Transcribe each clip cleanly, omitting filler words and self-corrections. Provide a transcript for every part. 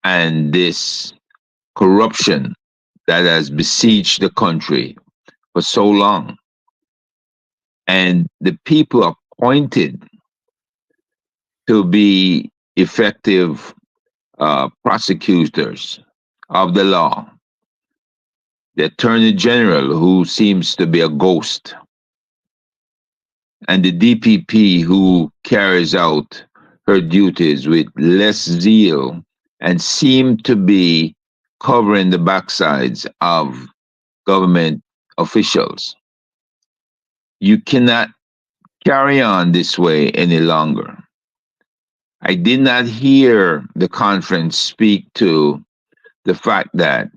and this corruption that has besieged the country for so long. And the people appointed to be effective prosecutors of the law, the Attorney General, who seems to be a ghost, and the DPP, who carries out her duties with less zeal and seem to be covering the backsides of government officials. You cannot carry on this way any longer. I did not hear the conference speak to the fact that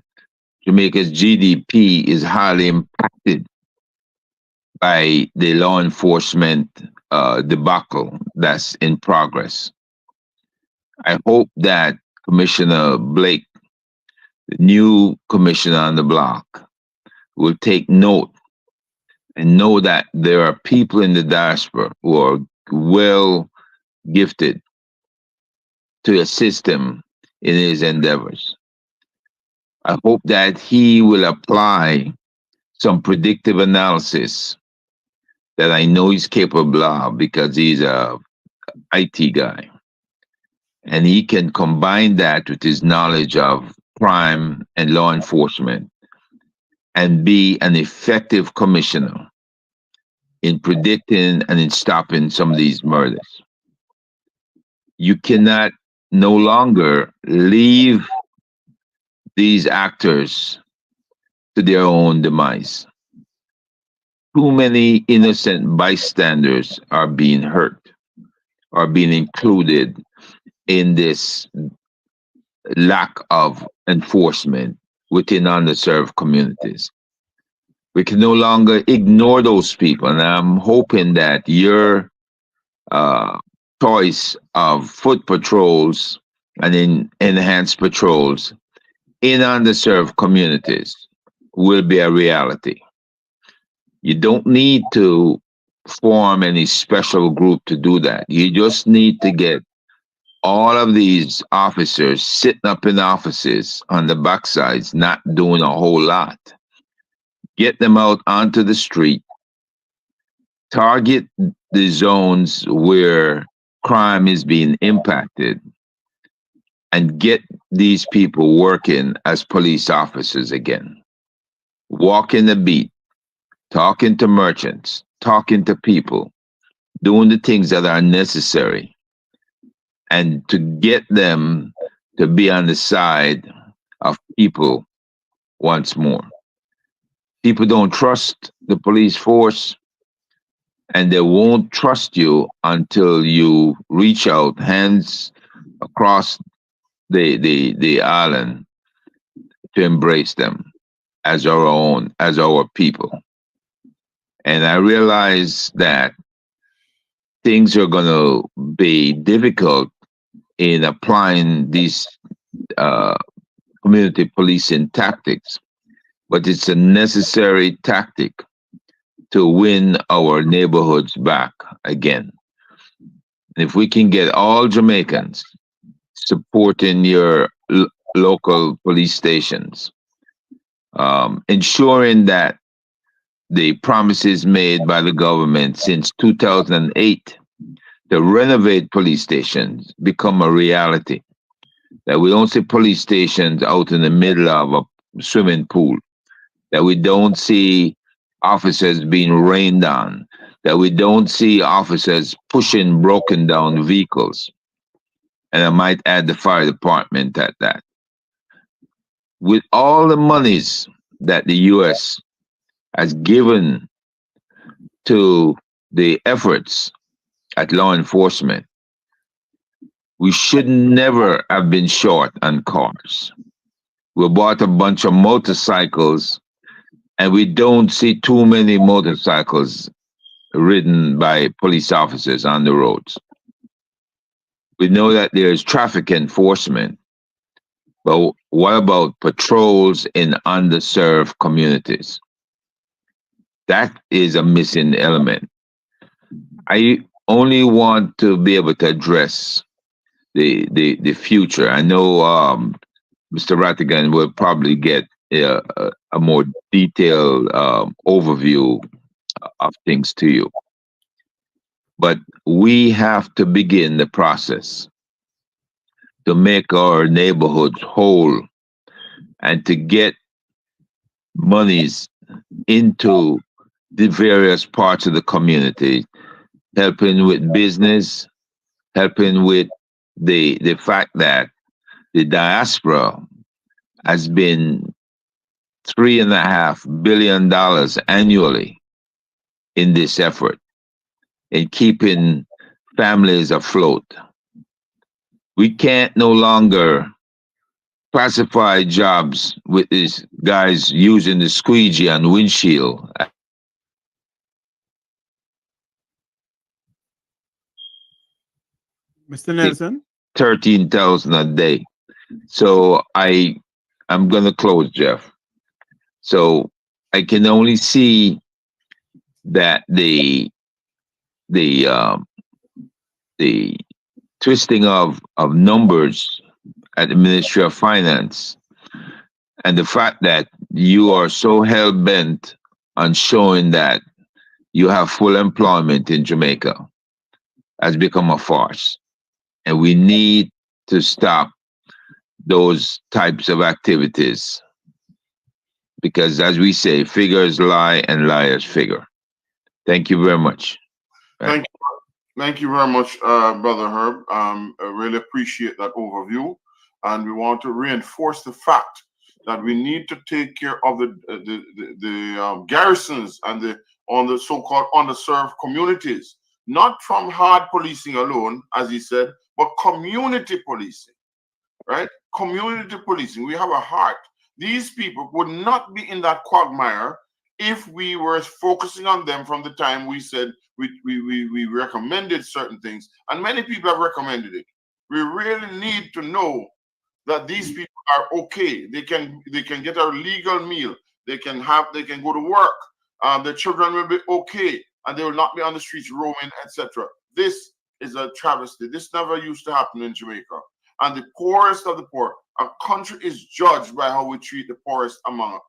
Jamaica's GDP is highly impacted by the law enforcement debacle that's in progress. I hope that Commissioner Blake, the new commissioner on the block, will take note and know that there are people in the diaspora who are well gifted to assist him in his endeavors. I hope that he will apply some predictive analysis that I know he's capable of because he's a IT guy. And he can combine that with his knowledge of crime and law enforcement and be an effective commissioner in predicting and in stopping some of these murders. You cannot no longer leave these actors to their own demise. Too many innocent bystanders are being hurt, are being included in this lack of enforcement within underserved communities. We can no longer ignore those people, and I'm hoping that your uh, choice of foot patrols and enhanced patrols in underserved communities will be a reality. You don't need to form any special group to do that. You just need to get all of these officers sitting up in offices on the backsides, not doing a whole lot. Get them out onto the street, target the zones where crime is being impacted, and get these people working as police officers again. Walking the beat, talking to merchants, talking to people, doing the things that are necessary, and to get them to be on the side of people once more. People don't trust the police force, and they won't trust you until you reach out hands across the island to embrace them as our own, as our people. And I realize that things are going to be difficult in applying these uh, community policing tactics, but it's a necessary tactic to win our neighborhoods back again. And if we can get all Jamaicans supporting your local police stations, ensuring that the promises made by the government since 2008 to renovate police stations become a reality. That we don't see police stations out in the middle of a swimming pool, that we don't see officers being rained on, that we don't see officers pushing broken down vehicles. And I might add the fire department at that. With all the monies that the US has given to the efforts at law enforcement, we should never have been short on cars. We bought a bunch of motorcycles, and we don't see too many motorcycles ridden by police officers on the roads. We know that there's traffic enforcement, but what about patrols in underserved communities? That is a missing element. I only want to be able to address the future. I know Mr. Rattigan will probably get a more detailed overview of things to you. But we have to begin the process to make our neighborhoods whole and to get monies into the various parts of the community, helping with business, helping with the fact that the diaspora has been $3.5 billion annually in this effort in keeping families afloat. We can't no longer classify jobs with these guys using the squeegee and windshield Mr. Nelson. 13,000 a day. So I'm gonna close, Jeff. So I can only see that the the twisting of numbers at the Ministry of Finance and the fact that you are so hell bent on showing that you have full employment in Jamaica has become a farce. And we need to stop those types of activities because, as we say, figures lie and liars figure. Thank you very much. Thank you. Thank you very much, Brother Herb. I really appreciate that overview. And we want to reinforce the fact that we need to take care of the garrisons and the on the so-called underserved communities, not from hard policing alone, as he said, but community policing, right? Community policing. We have a heart. These people would not be in that quagmire if we were focusing on them from the time we said we recommended certain things, and many people have recommended it. We really need to know that these people are okay. They can get a legal meal. They can go to work. Their children will be okay, and they will not be on the streets roaming, etc. This is a travesty. This never used to happen in Jamaica. And the poorest of the poor, a country is judged by how we treat the poorest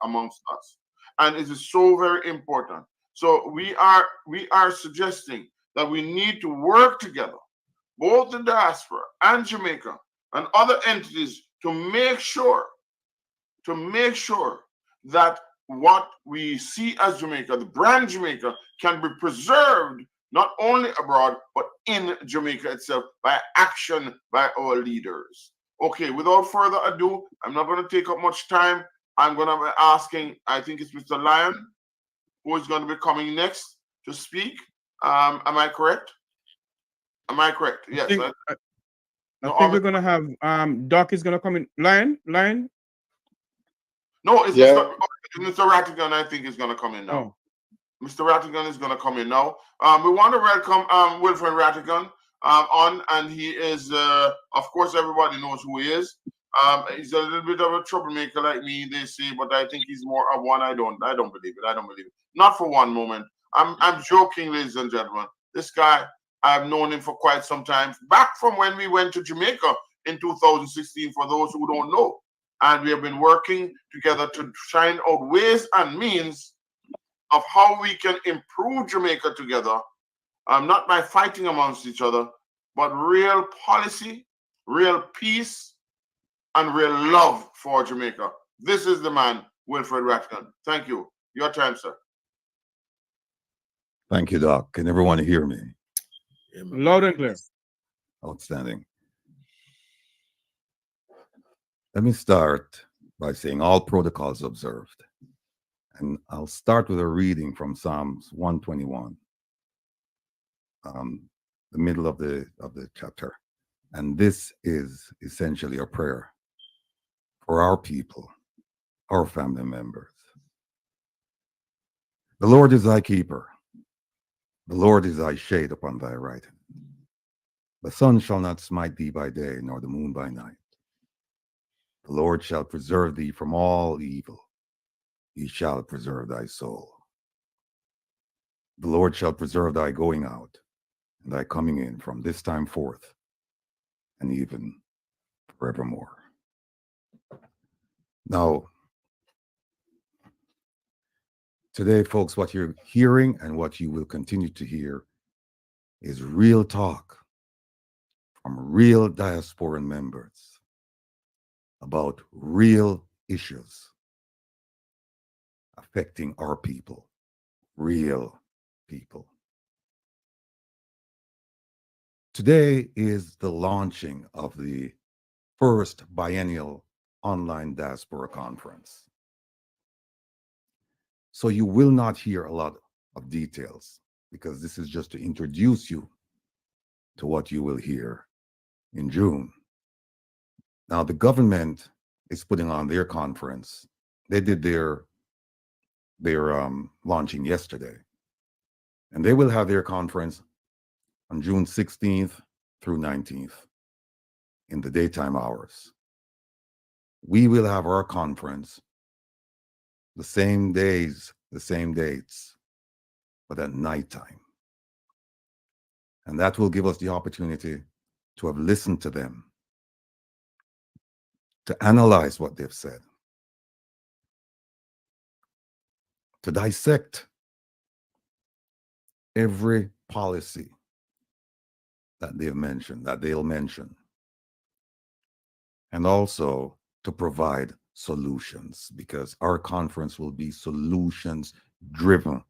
amongst us, and it is so very important. So we are suggesting that we need to work together, both the diaspora and Jamaica and other entities, to make sure that what we see as Jamaica, the brand Jamaica, can be preserved not only abroad but in Jamaica itself by action by our leaders. Okay, without further ado, I'm not going to take up much time. I'm going to be asking, I think it's Mr. Lyon, who is going to be coming next to speak. Am I correct? Am I correct? Yes. I think we're gonna have Doc is gonna come in. Lion. No, it's Mr. Rattigan. I think is gonna come in now. Oh, Mr. Rattigan is gonna come in now. We want to welcome Wilfred Rattigan on, and he is, of course, everybody knows who he is. He's a little bit of a troublemaker like me, they say, but I think he's more of one. I don't believe it. I don't believe it. Not for one moment. I'm joking, ladies and gentlemen. This guy, I've known him for quite some time, back from when we went to Jamaica in 2016, for those who don't know. And we have been working together to find out ways and means of how we can improve Jamaica together, not by fighting amongst each other, but real policy, real peace, and real love for Jamaica. This is the man, Wilfred Rattigan. Thank you. Your time, sir. Thank you, Doc. Can everyone hear me? loud and clear. Outstanding. Let me start by saying all protocols observed. And I'll start with a reading from Psalms 121, the middle of the chapter. And this is essentially a prayer for our people, our family members. The Lord is thy keeper. The Lord is thy shade upon thy right hand. The sun shall not smite thee by day, nor the moon by night. The Lord shall preserve thee from all evil. He shall preserve thy soul. The Lord shall preserve thy going out and thy coming in from this time forth and even forevermore. Now, today, folks, what you're hearing and what you will continue to hear is real talk from real diasporan members about real issues affecting our people, real people. Today is the launching of the first biennial online diaspora conference. So you will not hear a lot of details because this is just to introduce you to what you will hear in June. Now, the government is putting on their conference. They did their launching yesterday, and they will have their conference on June 16th through 19th in the daytime hours. We will have our conference the same days, the same dates, but at nighttime. And that will give us the opportunity to have listened to them, to analyze what they've said, to dissect every policy that they've mentioned, that they'll mention, and also to provide solutions, because our conference will be solutions driven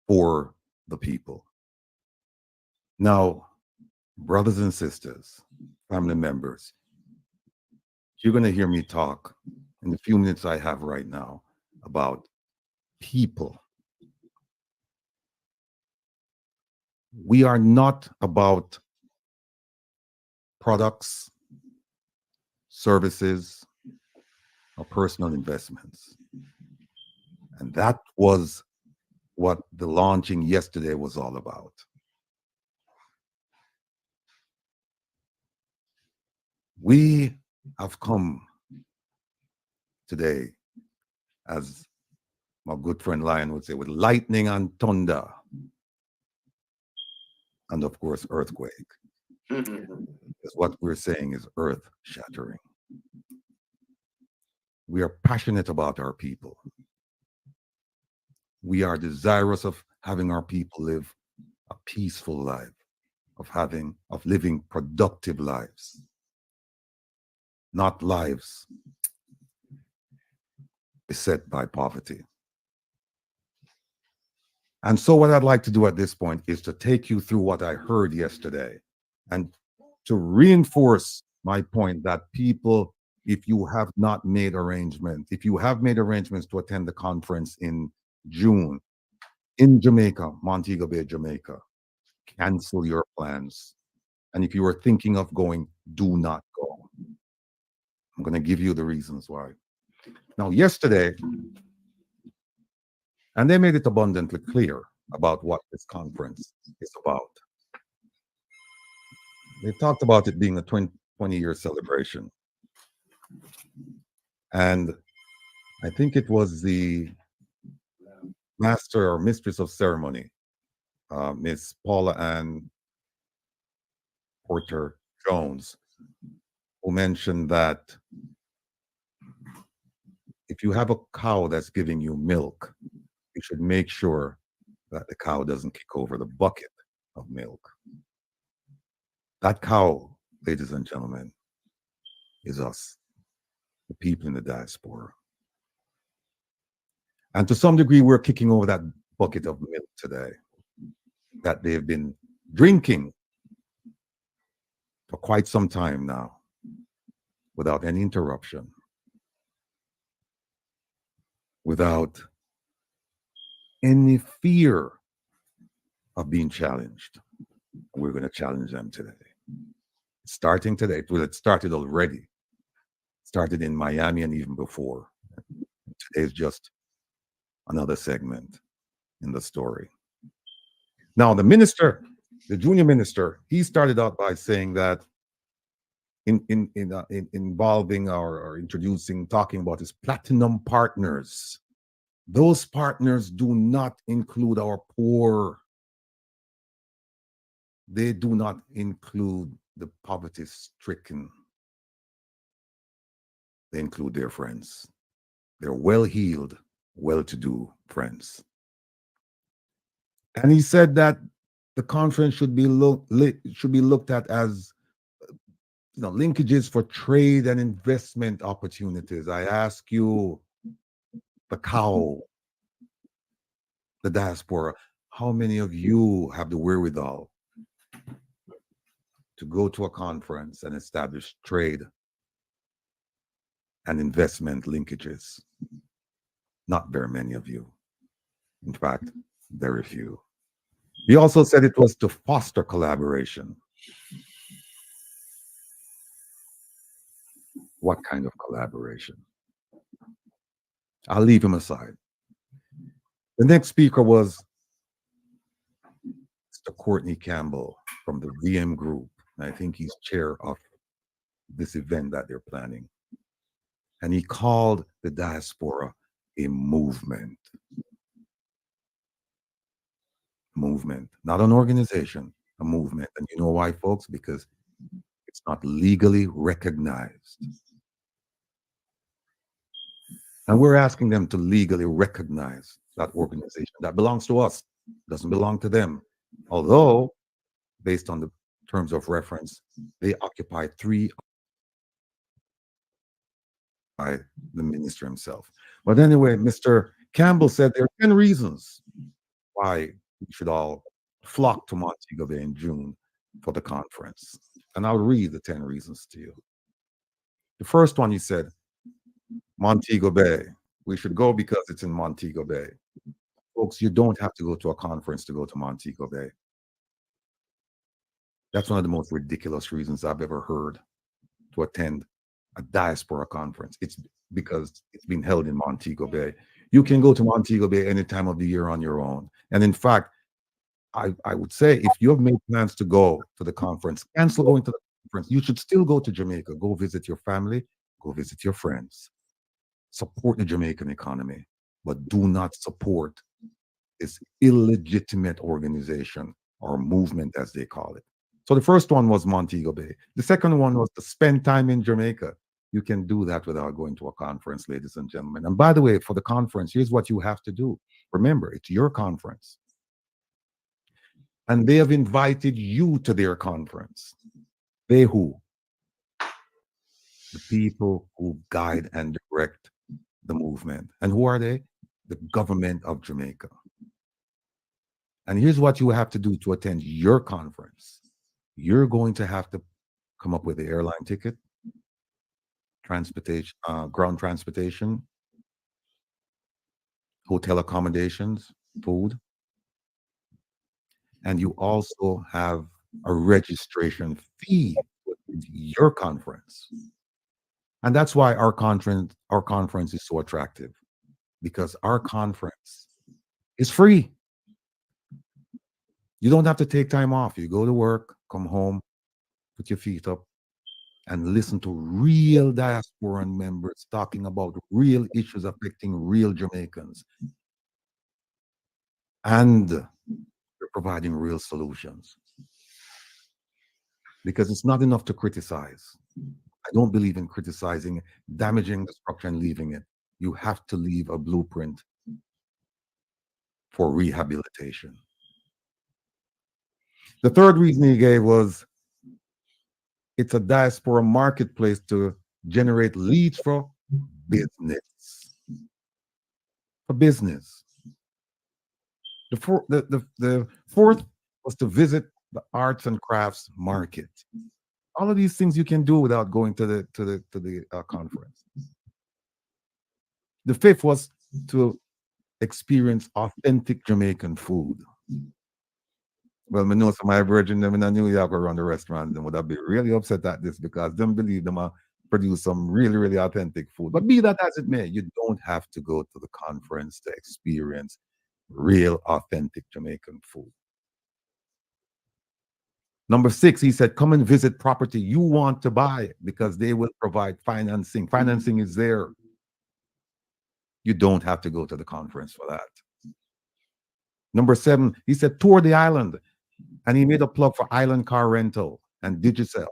for the people. Now, brothers and sisters, family members, you're going to hear me talk in the few minutes I have right now about people. We are not about products, services, or personal investments. And that was what the launching yesterday was all about. We have come today, as my good friend Lion would say, with lightning and thunder, and of course, earthquake. Because what we're saying is earth shattering. We are passionate about our people. We are desirous of having our people live a peaceful life, of living productive lives, not lives beset by poverty. And so what I'd like to do at this point is to take you through what I heard yesterday and to reinforce my point that people, if you have not made arrangements, if you have made arrangements to attend the conference in June in Jamaica, Montego Bay, Jamaica, cancel your plans. And if you are thinking of going, do not go. I'm going to give you the reasons why. Now, yesterday, and they made it abundantly clear about what this conference is about. They talked about it being a 20-year celebration. And I think it was the master or mistress of ceremony, Miss Paula Ann Porter Jones, who mentioned that if you have a cow that's giving you milk, you should make sure that the cow doesn't kick over the bucket of milk. That cow, ladies and gentlemen, is us, the people in the diaspora. And to some degree, we're kicking over that bucket of milk today that they've been drinking for quite some time now without any interruption, without any fear of being challenged. We're going to challenge them today. Starting today. Well, it started already. It started in Miami and even before. Today is just another segment in the story. Now, the minister, the junior minister, he started out by saying that in involving or introducing, talking about his platinum partners. Those partners do not include our poor. They do not include the poverty-stricken, they include their friends. They're well-heeled, well-to-do friends. And he said that the conference should be looked at as linkages for trade and investment opportunities. I ask you, the cow, the diaspora, how many of you have the wherewithal to go to a conference and establish trade and investment linkages? Not very many of you. In fact, very few. He also said it was to foster collaboration. What kind of collaboration? I'll leave him aside. The next speaker was Mr. Courtney Campbell from the VM Group. I think he's chair of this event that they're planning. And he called the diaspora a movement. Movement, not an organization, a movement. And you know why, folks? Because it's not legally recognized. And we're asking them to legally recognize that organization that belongs to us, doesn't belong to them. Although, based on the terms of reference, they occupy 3 by the minister himself. But anyway, Mr. Campbell said there are 10 reasons why we should all flock to Montego Bay in June for the conference. And I'll read the 10 reasons to you. The first one, he said, Montego Bay. We should go because it's in Montego Bay. Folks, you don't have to go to a conference to go to Montego Bay. That's one of the most ridiculous reasons I've ever heard to attend a diaspora conference. It's because it's been held in Montego Bay. You can go to Montego Bay any time of the year on your own. And in fact, I would say if you have made plans to go to the conference, cancel going to the conference. You should still go to Jamaica. Go visit your family. Go visit your friends. Support the Jamaican economy, but do not support this illegitimate organization or movement, as they call it. So the first one was Montego Bay. The second one was to spend time in Jamaica. You can do that without going to a conference, ladies and gentlemen. And by the way, for the conference, here's what you have to do. Remember, it's your conference. And they have invited you to their conference. They who? The people who guide and direct the movement. And who are they? The government of Jamaica. And here's what you have to do to attend your conference. You're going to have to come up with the airline ticket, transportation, ground transportation, hotel accommodations, food. And you also have a registration fee for your conference. And that's why our conference is so attractive, because our conference is free. You don't have to take time off. You go to work, come home, put your feet up, and listen to real diasporan members talking about real issues affecting real Jamaicans. And they're providing real solutions. Because it's not enough to criticize. I don't believe in criticizing, damaging the structure and leaving it. You have to leave a blueprint for rehabilitation. The third reason he gave was it's a diaspora marketplace to generate leads for business. For business. The fourth was to visit the arts and crafts market. All of these things you can do without going to the conference. The fifth was to experience authentic Jamaican food. Well, I know some of my virgin them in New York around the restaurant, and would have been really upset at this because they believe them produce some really, really authentic food. But be that as it may, you don't have to go to the conference to experience real, authentic Jamaican food. Number 6, he said, come and visit property you want to buy because they will provide financing. Financing is there. You don't have to go to the conference for that. Number 7, he said, tour the island. And he made a plug for island car rental. and Digicel,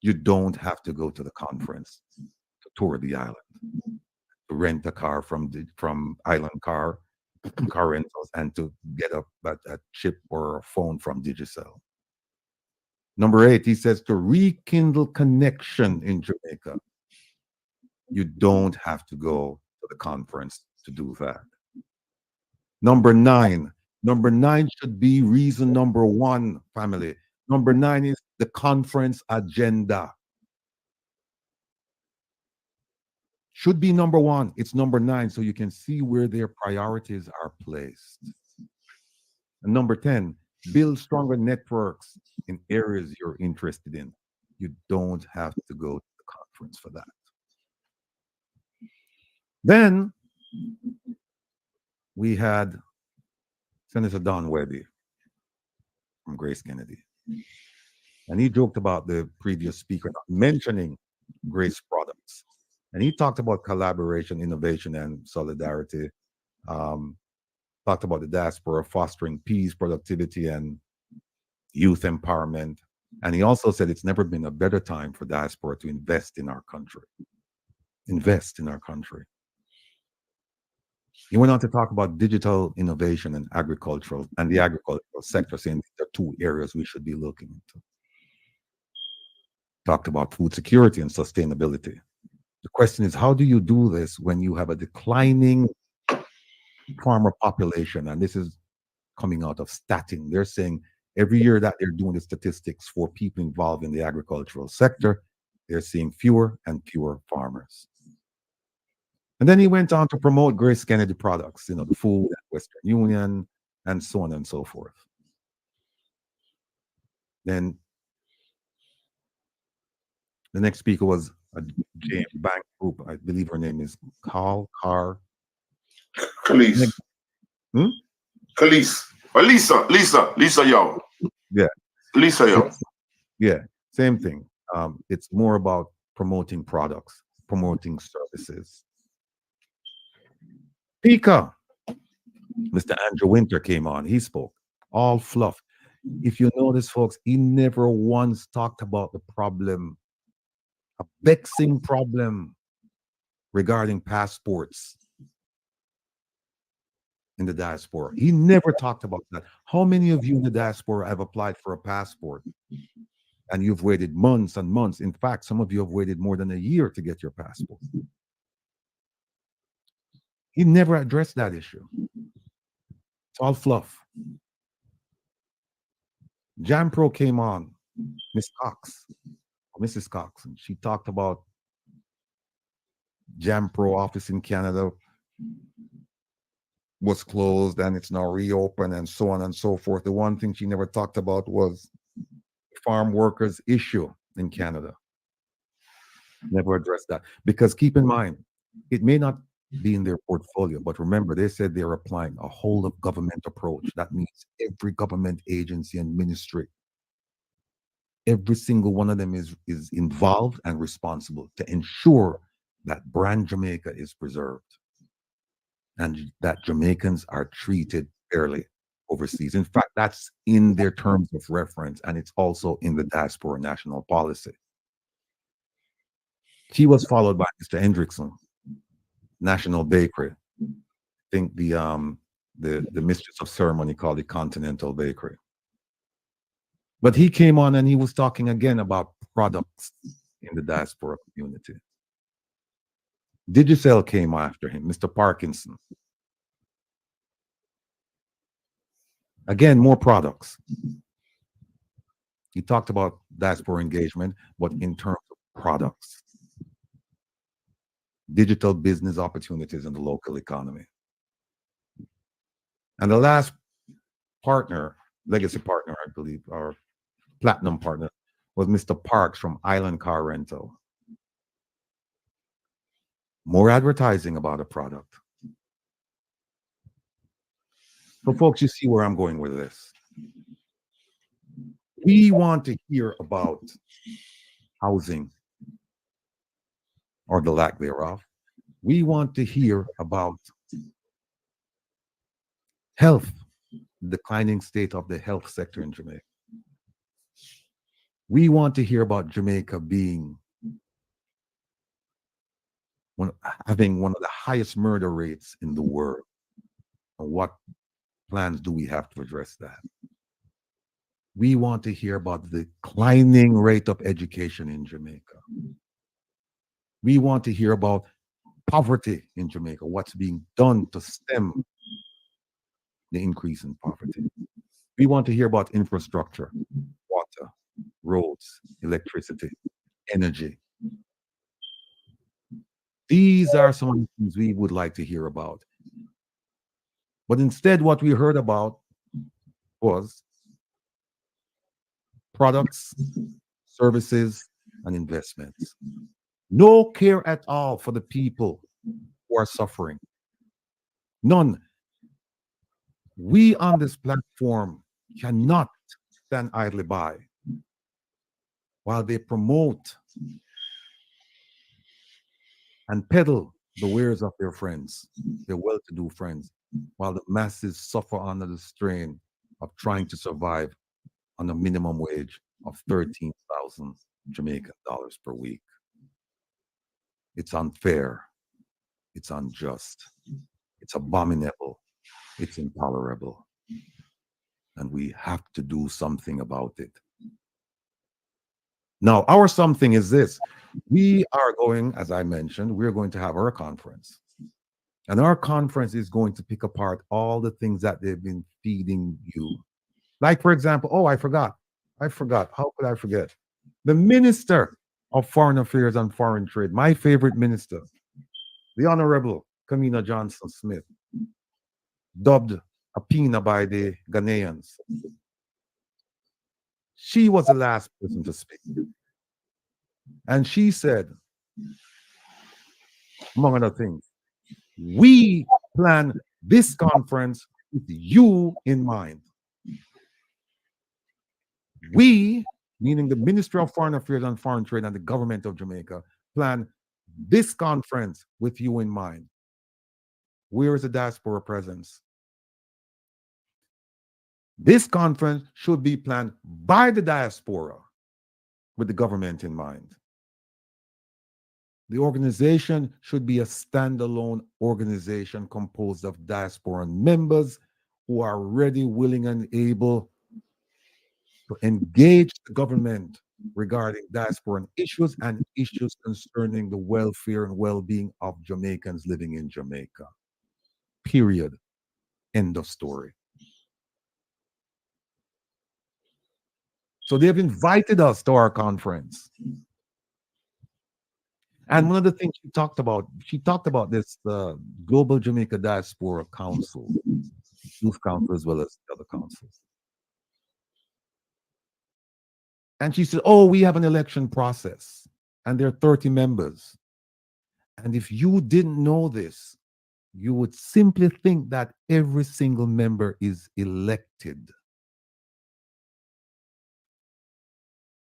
you don't have to go to the conference to tour the island, to rent a car from Island car rentals, and to get a chip or a phone from Digicel. Number 8, he says to rekindle connection in Jamaica, you don't have to go to the conference to do that. Number 9 should be reason number 1, family. Number 9 is the conference agenda. Should be number 1. It's number 9, so you can see where their priorities are placed. And number 10, build stronger networks in areas you're interested in. You don't have to go to the conference for that. Then we had Senator Don Webby from Grace Kennedy. And he joked about the previous speaker not mentioning Grace products. And he talked about collaboration, innovation, and solidarity. Talked about the diaspora fostering peace, productivity, and youth empowerment. And he also said it's never been a better time for diaspora to invest in our country. Invest in our country. He went on to talk about digital innovation and the agricultural sector, saying there are 2 areas we should be looking into. Talked about food security and sustainability. The question is, how do you do this when you have a declining farmer population? And this is coming out of Statin. They're saying every year that they're doing the statistics for people involved in the agricultural sector, they're seeing fewer and fewer farmers. And then he went on to promote Grace Kennedy products, the food, Western Union, and so on and so forth. Then the next speaker was a James Bank Group. I believe her name is Khalees. Khalees. Or Lisa, yo. Yeah. Lisa, yo. Yeah, same thing. It's more about promoting products, promoting services. Pika, Mr. Andrew Winter came on. He spoke. All fluff. If you notice, folks, he never once talked about the problem, a vexing problem regarding passports in the diaspora. He never talked about that. How many of you in the diaspora have applied for a passport and you've waited months and months? In fact, some of you have waited more than a year to get your passport. He never addressed that issue. It's all fluff. Jampro came on, Mrs. Cox, and she talked about Jampro office in Canada was closed and it's now reopened and so on and so forth. The one thing she never talked about was farm workers issue in Canada. Never addressed that, because keep in mind, it may not be in their portfolio, but remember, they said they're applying a whole of government approach. That means every government agency and ministry, every single one of them is involved and responsible to ensure that brand Jamaica is preserved and that Jamaicans are treated fairly overseas. In fact, that's in their terms of reference, and it's also in the diaspora national policy. She was followed by Mr. Hendrickson, National Bakery. I think the mistress of ceremony called it Continental Bakery. But he came on and he was talking again about products in the diaspora community. Digicel came after him, Mr. Parkinson. Again, more products. He talked about diaspora engagement, but in terms of products. Digital business opportunities in the local economy. And the last partner, legacy partner, I believe, or platinum partner, was Mr. Parks from Island Car Rental. More advertising about a product. So folks, you see where I'm going with this. We want to hear about housing or the lack thereof. We want to hear about health, the declining state of the health sector in Jamaica. We want to hear about Jamaica being having one of the highest murder rates in the world. And what plans do we have to address that? We want to hear about the declining rate of education in Jamaica. We want to hear about poverty in Jamaica, what's being done to stem the increase in poverty. We want to hear about infrastructure, water, roads, electricity, energy. These are some of the things we would like to hear about. But instead, what we heard about was products, services, and investments. No care at all for the people who are suffering. None. We on this platform cannot stand idly by while they promote and peddle the wares of their friends, their well-to-do friends, while the masses suffer under the strain of trying to survive on a minimum wage of 13,000 Jamaican dollars per week. It's unfair. It's unjust. It's abominable. It's intolerable. And we have to do something about it. Now, our something is this. We are going, as I mentioned, we're going to have our conference. And our conference is going to pick apart all the things that they've been feeding you. Like, for example, oh, I forgot. How could I forget? The Minister of Foreign Affairs and Foreign Trade, my favorite minister, the Honorable Kamina Johnson Smith, dubbed a Pina by the Ghanaians. She was the last person to speak. And she said, among other things, we plan this conference with you in mind. We, meaning the Ministry of Foreign Affairs and Foreign Trade and the government of Jamaica, plan this conference with you in mind. Where is the diaspora presence? This conference should be planned by the diaspora with the government in mind. The organization should be a standalone organization composed of diasporan members who are ready, willing, and able to engage the government regarding diasporan issues and issues concerning the welfare and well-being of Jamaicans living in Jamaica. Period. End of story. So they've invited us to our conference. And one of the things she talked about this Global Jamaica Diaspora Council, Youth Council, as well as the other councils. And she said, oh, we have an election process, and there are 30 members. And if you didn't know this, you would simply think that every single member is elected.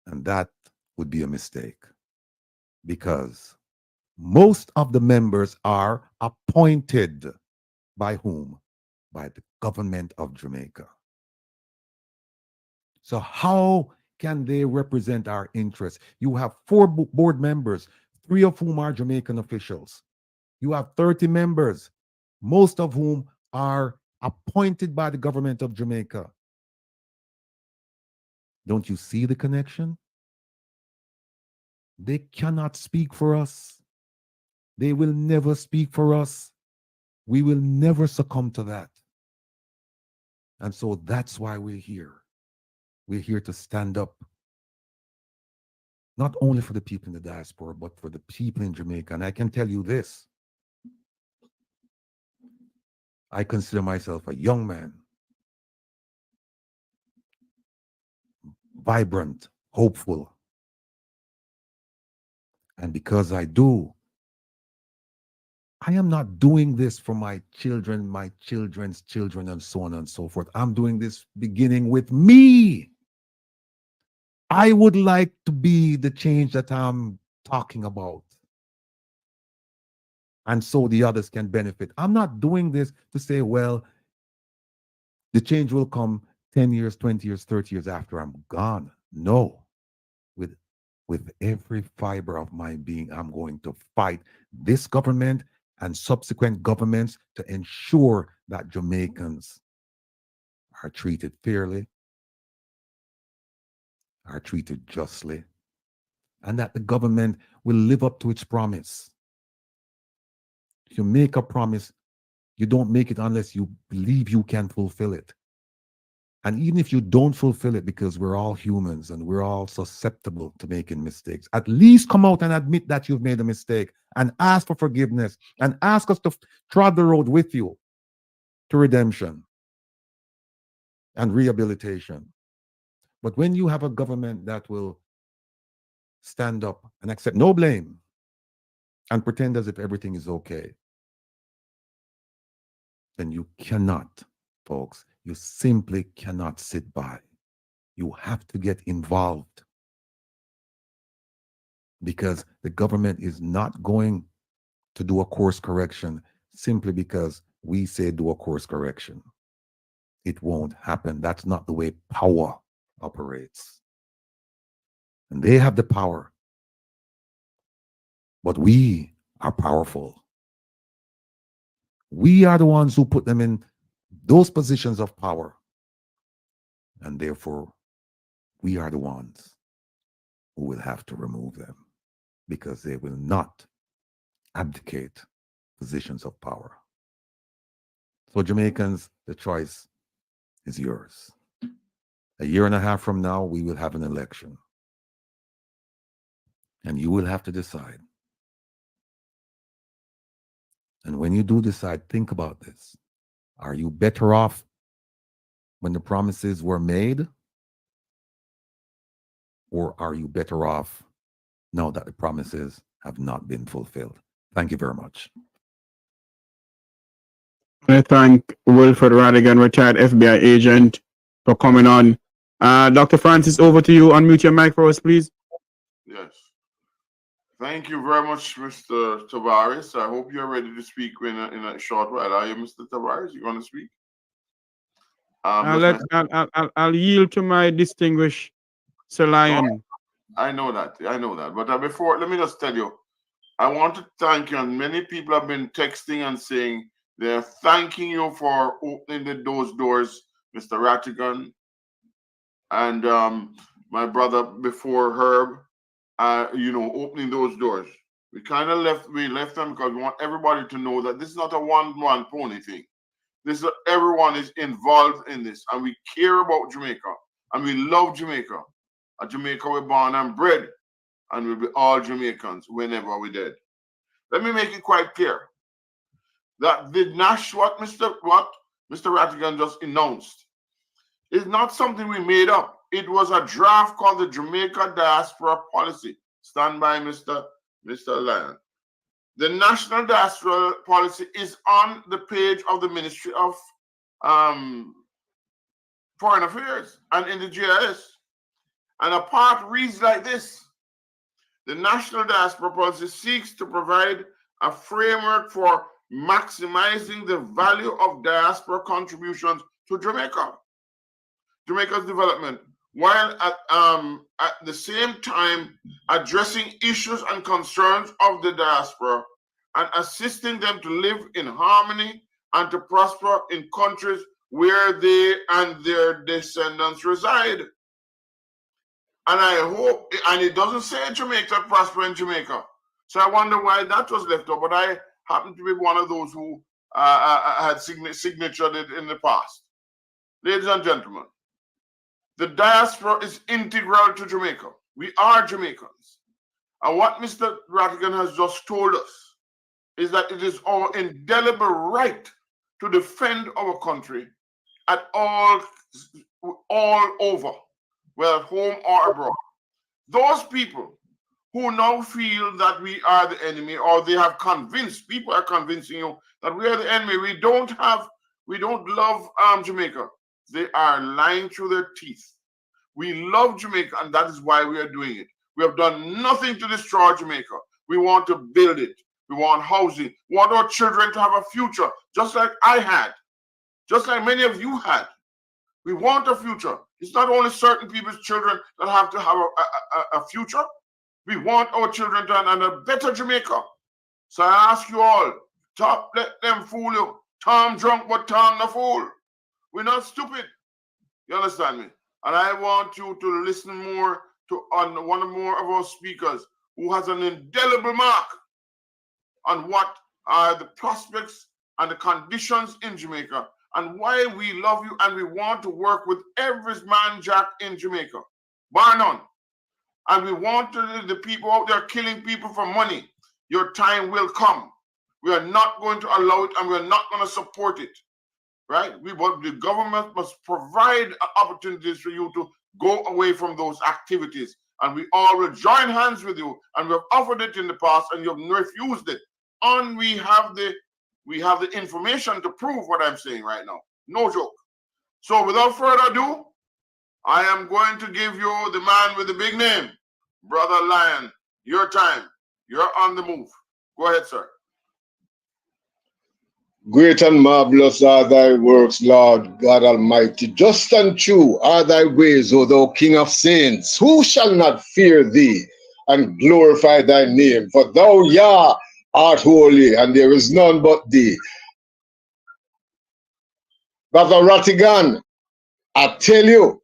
And that would be a mistake, because most of the members are appointed by whom? By the government of Jamaica. So how can they represent our interests? You have 4 board members, 3 of whom are Jamaican officials. You have 30 members, most of whom are appointed by the government of Jamaica. Don't you see the connection? They cannot speak for us. They will never speak for us. We will never succumb to that. And so that's why we're here. We're here to stand up, not only for the people in the diaspora, but for the people in Jamaica. And I can tell you this. I consider myself a young man, vibrant, hopeful. And because I do, I am not doing this for my children, my children's children, and so on and so forth. I'm doing this beginning with me. I would like to be the change that I'm talking about. And so the others can benefit. I'm not doing this to say, well, the change will come 10 years, 20 years, 30 years after I'm gone. No. with every fiber of my being. I'm going to fight this government and subsequent governments to ensure that Jamaicans are treated fairly, are treated justly, and that the government will live up to its promise. If you make a promise, you don't make it unless you believe you can fulfill it. And even if you don't fulfill it, because we're all humans and we're all susceptible to making mistakes, at least come out and admit that you've made a mistake and ask for forgiveness and ask us to trod the road with you to redemption and rehabilitation. But when you have a government that will stand up and accept no blame and pretend as if everything is okay, then you cannot, folks, you simply cannot sit by. You have to get involved, because the government is not going to do a course correction simply because we say do a course correction. It won't happen. That's not the way power operates. And they have the power, but we are powerful. We are the ones who put them in those positions of power. And therefore, we are the ones who will have to remove them, because they will not abdicate positions of power. So Jamaicans, the choice is yours. A year and a half from now, we will have an election. And you will have to decide. And when you do decide, think about this. Are you better off when the promises were made? Or are you better off now that the promises have not been fulfilled? Thank you very much. I thank Wilfred Radigan, retired FBI agent, for coming on. Dr. Francis, over to you. Unmute your mic for us, please. Yes. Thank you very much, Mr. Tavares. I hope you're ready to speak in a short while. Are you, Mr. Tavares? You going to speak? I'll yield to my distinguished Sir Lion. I know that. But before, let me just tell you, I want to thank you. And many people have been texting and saying they're thanking you for opening those doors, Mr. Ratigan, and my brother before Herb. Opening those doors. We left them because we want everybody to know that this is not a one-man pony thing. Everyone is involved in this, and we care about Jamaica, and we love Jamaica. At Jamaica, we're born and bred, and we'll be all Jamaicans whenever we're dead. Let me make it quite clear that what Mr. Ratigan just announced is not something we made up. It was a draft called the Jamaica Diaspora Policy. Stand by, Mr. Lyon. The National Diaspora Policy is on the page of the Ministry of Foreign Affairs and in the GIS. And a part reads like this. The National Diaspora Policy seeks to provide a framework for maximizing the value of diaspora contributions to Jamaica's development, while at the same time addressing issues and concerns of the diaspora and assisting them to live in harmony and to prosper in countries where they and their descendants reside. And I hope, and it doesn't say Jamaica, prosper in Jamaica. So I wonder why that was left out, but I happen to be one of those who had signatured it in the past. Ladies and gentlemen, the diaspora is integral to Jamaica. We are Jamaicans. And what Mr. Ratigan has just told us is that it is our indelible right to defend our country at all over, whether at home or abroad. Those people who now feel that we are the enemy, or they have convinced, people are convincing you that we are the enemy, we don't love Jamaica. They are lying through their teeth. We love Jamaica, and that is why we are doing it. We have done nothing to destroy Jamaica. We want to build it. We want housing. We want our children to have a future, just like I had, just like many of you had. We want a future. It's not only certain people's children that have to have a future. We want our children to have a better Jamaica. So I ask you all, stop let them fool you. Tom drunk, but Tom the fool. We're not stupid. You understand me? And I want you to listen more to on one or more of our speakers who has an indelible mark on what are the prospects and the conditions in Jamaica and why we love you and we want to work with every man jack in Jamaica, bar none. And we want the people out there killing people for money. Your time will come. We are not going to allow it and we're not going to support it. Right? The government must provide opportunities for you to go away from those activities. And we all will join hands with you. And we have offered it in the past and you have refused it. And we have the information to prove what I'm saying right now. No joke. So without further ado, I am going to give you the man with the big name, Brother Lion. Your time. You're on the move. Go ahead, sir. Great and marvelous are thy works, Lord God Almighty. Just and true are thy ways, O thou King of saints. Who shall not fear thee and glorify thy name? For thou, Yah, art holy, and there is none but thee. Brother Rattigan, I tell you,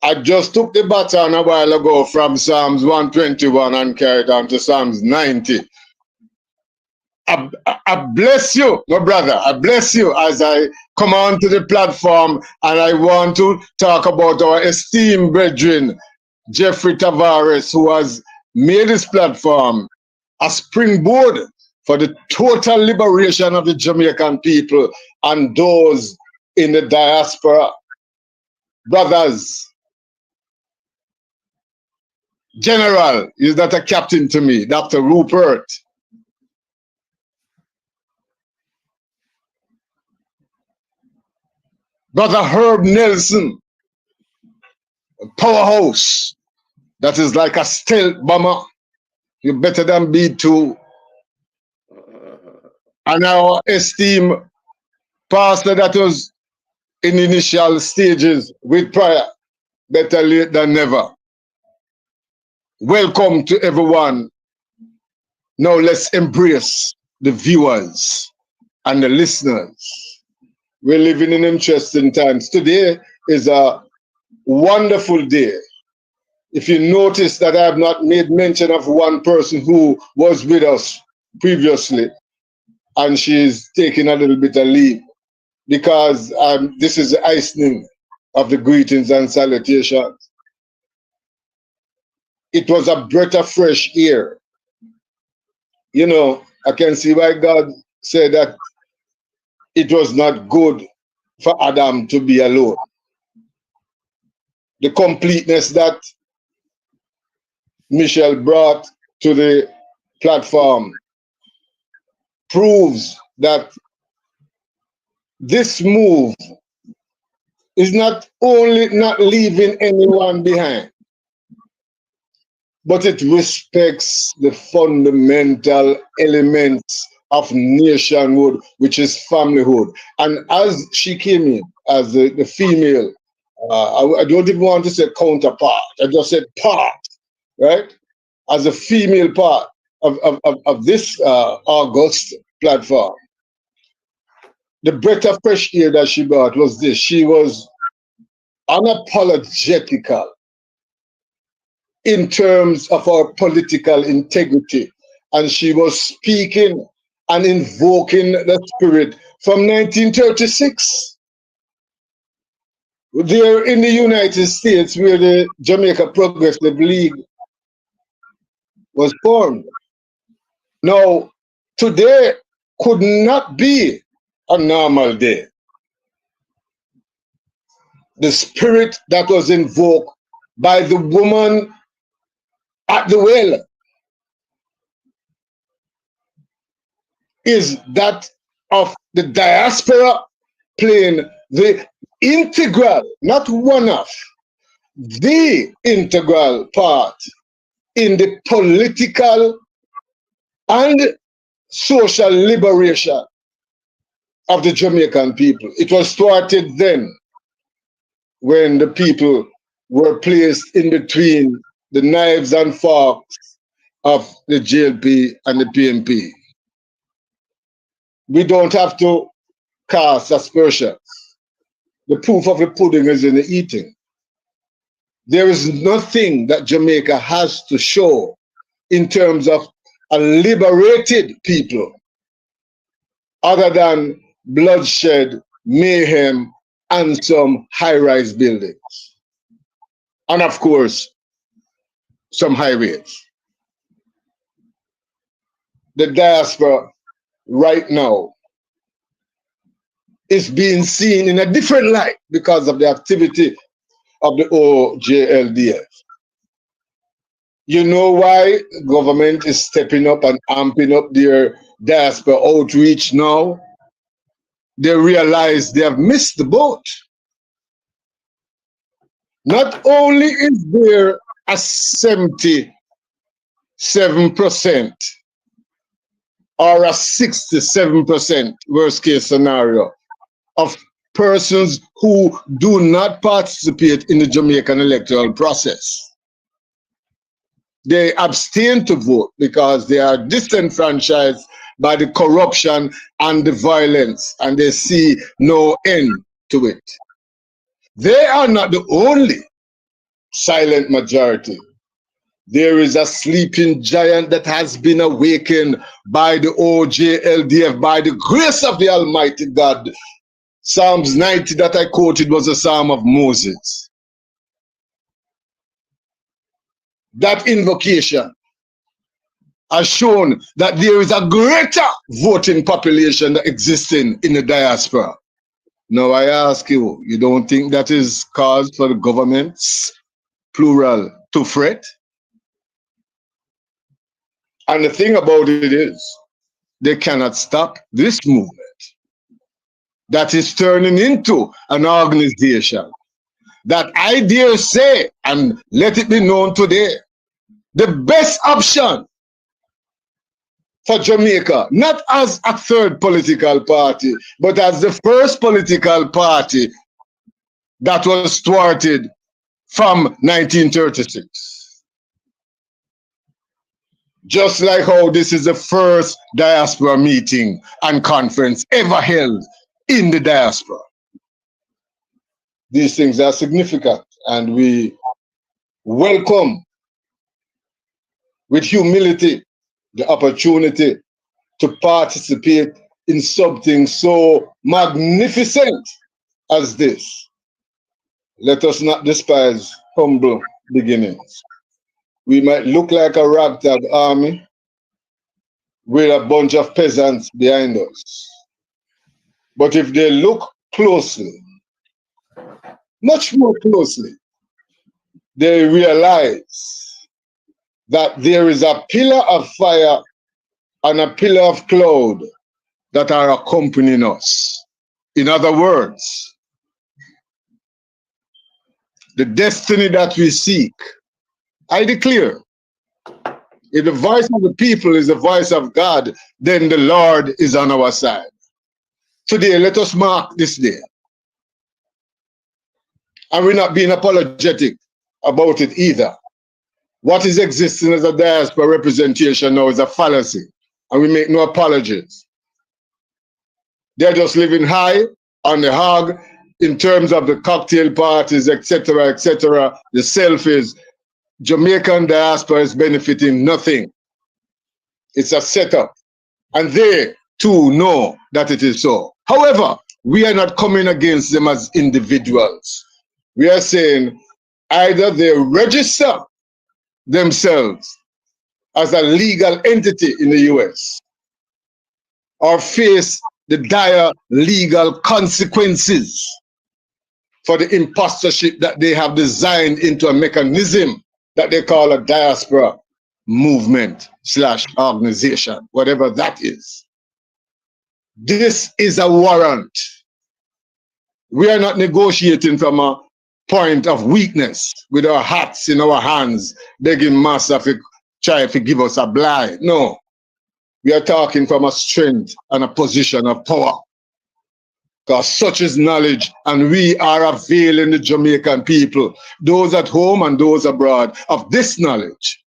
I just took the baton a while ago from Psalms 121 and carried on to Psalms 90. I bless you, my brother. I bless you as I come on to the platform and I want to talk about our esteemed brethren, Jeffrey Tavares, who has made this platform a springboard for the total liberation of the Jamaican people and those in the diaspora. Brothers, General is not a captain to me, Dr. Rupert. Brother Herb Nelson, a powerhouse that is like a stealth bomber. You're better than B2. And our esteemed pastor that was in initial stages with prayer, better late than never. Welcome to everyone. Now let's embrace the viewers and the listeners. We're living in interesting times. Today is a wonderful day. If you notice that I have not made mention of one person who was with us previously, and she's taking a little bit of leave, because this is the icing of the greetings and salutations. It was a breath of fresh air. You know, I can see why God said that it was not good for Adam to be alone. The completeness that Michelle brought to the platform proves that this move is not only not leaving anyone behind, but it respects the fundamental elements of nationhood, which is familyhood. And as she came in as the female, I don't even want to say counterpart, I just said part, right? As a female part of this August platform. The breath of fresh air that she brought was this. She was unapologetical in terms of our political integrity. And she was speaking and invoking the spirit from 1936. There in the United States, where the Jamaica Progressive League was formed. Now, today could not be a normal day. The spirit that was invoked by the woman at the well is that of the diaspora playing the integral, not one of, the integral part in the political and social liberation of the Jamaican people. It was started then when the people were placed in between the knives and forks of the JLP and the PNP. We don't have to cast aspersions. The proof of the pudding is in the eating. There is nothing that Jamaica has to show in terms of a liberated people other than bloodshed, mayhem, and some high-rise buildings. And of course, some highways. The diaspora right now is being seen in a different light because of the activity of the OJLDF. You know why government is stepping up and amping up their diaspora outreach now? They realize they have missed the boat. Not only is there a 77% or a 67% worst case scenario of persons who do not participate in the Jamaican electoral process. They abstain to vote because they are disenfranchised by the corruption and the violence, and they see no end to it. They are not the only silent majority. There is a sleeping giant that has been awakened by the OJLDF, by the grace of the Almighty God. Psalms 90 that I quoted was a psalm of Moses. That invocation has shown that there is a greater voting population that existing in the diaspora. Now I ask you, you don't think that is cause for the governments, plural, to fret? And the thing about it is, they cannot stop this movement that is turning into an organization that I dare say, and let it be known today, the best option for Jamaica, not as a third political party, but as the first political party that was thwarted from 1936. Just like how this is the first diaspora meeting and conference ever held in the diaspora. These things are significant, and we welcome with humility the opportunity to participate in something so magnificent as this. Let us not despise humble beginnings. We might look like a ragtag army with a bunch of peasants behind us. But if they look closely, much more closely, they realize that there is a pillar of fire and a pillar of cloud that are accompanying us. In other words, the destiny that we seek, I declare, if the voice of the people is the voice of God, then the Lord is on our side. Today, let us mark this day. And we're not being apologetic about it either. What is existing as a diaspora representation now is a fallacy, and we make no apologies. They're just living high on the hog in terms of the cocktail parties, etc., etc., the selfies. Jamaican diaspora is benefiting nothing. It's a setup, and they too know that it is so. However, we are not coming against them as individuals. We are saying either they register themselves as a legal entity in the US or face the dire legal consequences for the impostorship that they have designed into a mechanism that they call a diaspora movement / organization, whatever that is. This is a warrant. We are not negotiating from a point of weakness with our hats in our hands, begging Master to try to give us a blind. No, we are talking from a strength and a position of power. because such is knowledge, and we are availing the Jamaican people, those at home and those abroad, of this knowledge,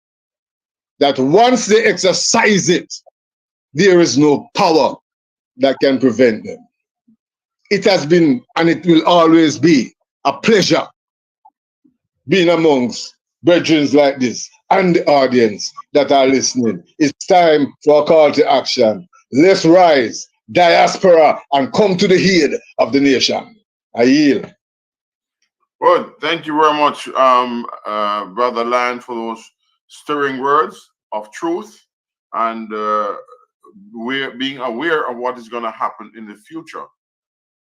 that once they exercise it, there is no power that can prevent them. It has been, and it will always be, a pleasure being amongst brethren like this and the audience that are listening. It's time for a call to action. Let's rise, diaspora, and come to the head of the nation. I yield. Good. Thank you very much, Brother Land, for those stirring words of truth and we're being aware of what is going to happen in the future.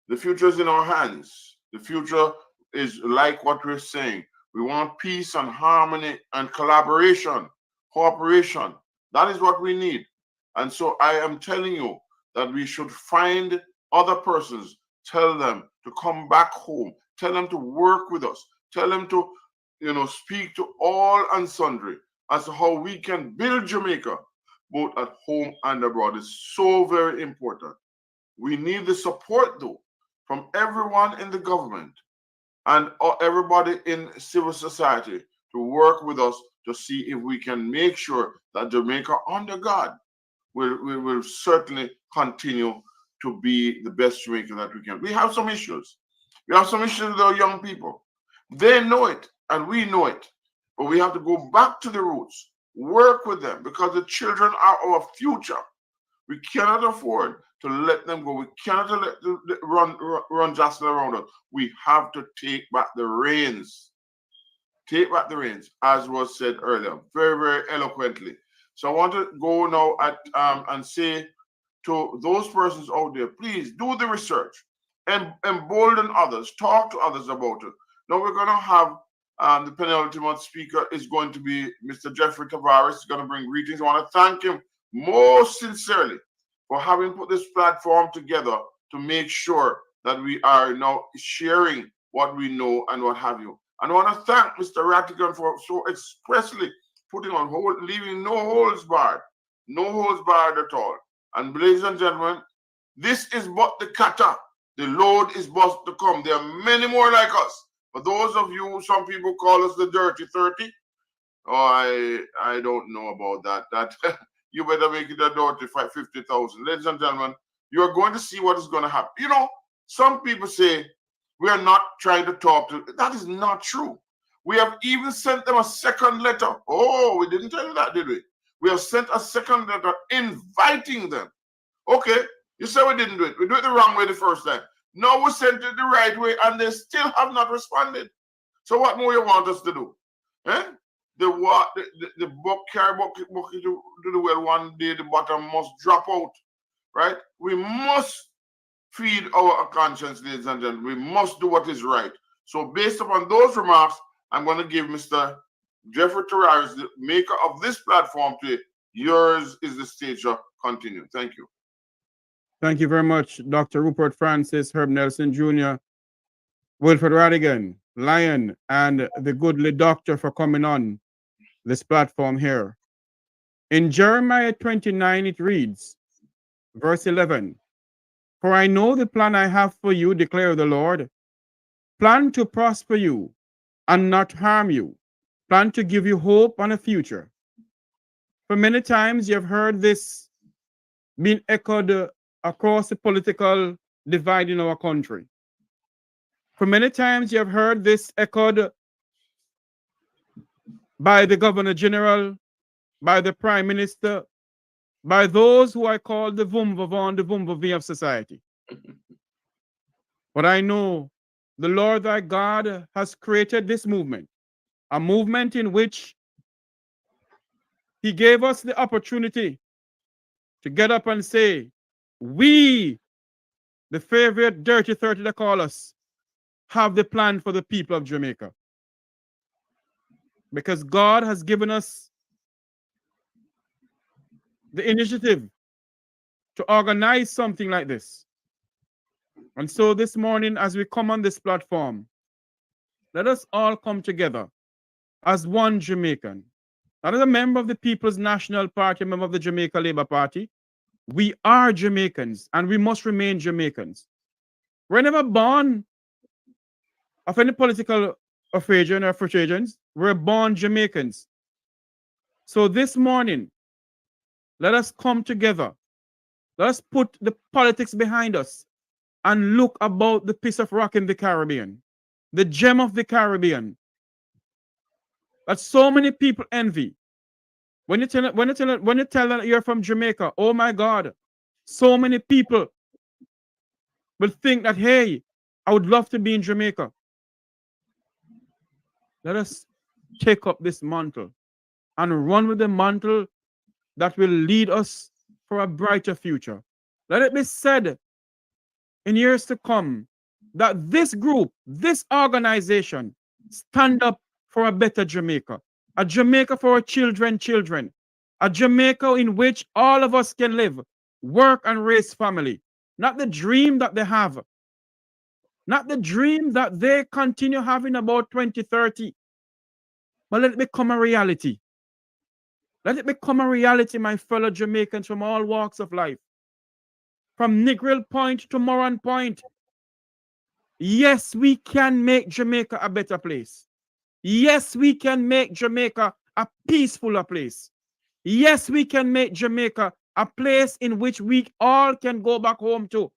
The future is in our hands. The future is like what we're saying. We want peace and harmony and collaboration, cooperation. That is what we need. And so I am telling you that we should find other persons, tell them to come back home, tell them to work with us, tell them to, speak to all and sundry as to how we can build Jamaica, both at home and abroad. It's so very important. We need the support, though, from everyone in the government and everybody in civil society to work with us to see if we can make sure that Jamaica under God will certainly continue to be the best Jamaica that we can. We have some issues. We have some issues with our young people. They know it and we know it. But we have to go back to the roots, work with them, because the children are our future. We cannot afford to let them go. We cannot let them run just around us. We have to take back the reins. Take back the reins, as was said earlier, very, very eloquently. So I want to go now and say to those persons out there, please do the research and embolden others, talk to others about it. Now we're going to have the penultimate speaker is going to be Mr. Jeffrey Tavares. He's going to bring greetings. I want to thank him most sincerely for having put this platform together to make sure that we are now sharing what we know and what have you. And I want to thank Mr. Rattigan for so expressly putting on hold, leaving no holds barred at all. And ladies and gentlemen, this is but the kata. The load is but to come. There are many more like us. For those of you, some people call us the dirty 30. Oh, I don't know about that. That you better make it a dirty 50,000. Ladies and gentlemen, you are going to see what is going to happen. Some people say we are not trying to talk to. That is not true. We have even sent them a second letter. Oh, we didn't tell you that, did we? We have sent a second letter inviting them. Okay, you said we didn't do it. We do it the wrong way the first time. Now we sent it the right way, and they still have not responded. So what more you want us to do? Eh? The buck carry bucket to the well one day, the bottom must drop out. Right? We must feed our conscience, ladies and gentlemen. We must do what is right. So based upon those remarks, I'm going to give Mr. Jeffrey Tavares, the maker of this platform, to yours is the stage to continue. Thank you. Thank you very much, Dr. Rupert Francis, Herb Nelson Jr., Wilfred Radigan, Lion, and the goodly doctor for coming on this platform here. In Jeremiah 29, it reads, verse 11, "For I know the plan I have for you, declare the Lord, plan to prosper you and not harm you, plan to give you hope and a future." For many times you have heard this being echoed across the political divide in our country. For many times you have heard this echoed by the Governor General, by the Prime Minister, by those who I call the Vumvavon, the Vumvavi of society. But I know the Lord thy God has created this movement, a movement in which he gave us the opportunity to get up and say, we, the favorite dirty 30 they call us, have the plan for the people of Jamaica. Because God has given us the initiative to organize something like this. And so this morning, as we come on this platform, let us all come together as one Jamaican. Not as a member of the People's National Party, a member of the Jamaica Labour Party. We are Jamaicans, and we must remain Jamaicans. We're never born of any political affiliation or frustrations. We're born Jamaicans. So this morning, let us come together. Let us put the politics behind us and look about the piece of rock in the Caribbean, the gem of the Caribbean, that so many people envy. When you tell them you're from Jamaica, oh my God, so many people will think that, hey, I would love to be in Jamaica. Let us take up this mantle and run with the mantle that will lead us for a brighter future. Let it be said in years to come that this group, this organization, stand up for a better Jamaica, a Jamaica for our children, a Jamaica in which all of us can live, work, and raise family. Not the dream that they have, not the dream that they continue having about 2030, but let it become a reality. Let it become a reality, my fellow Jamaicans from all walks of life. From Negril Point to Moran Point. Yes, we can make Jamaica a better place. Yes, we can make Jamaica a peacefuler place. Yes, we can make Jamaica a place in which we all can go back home to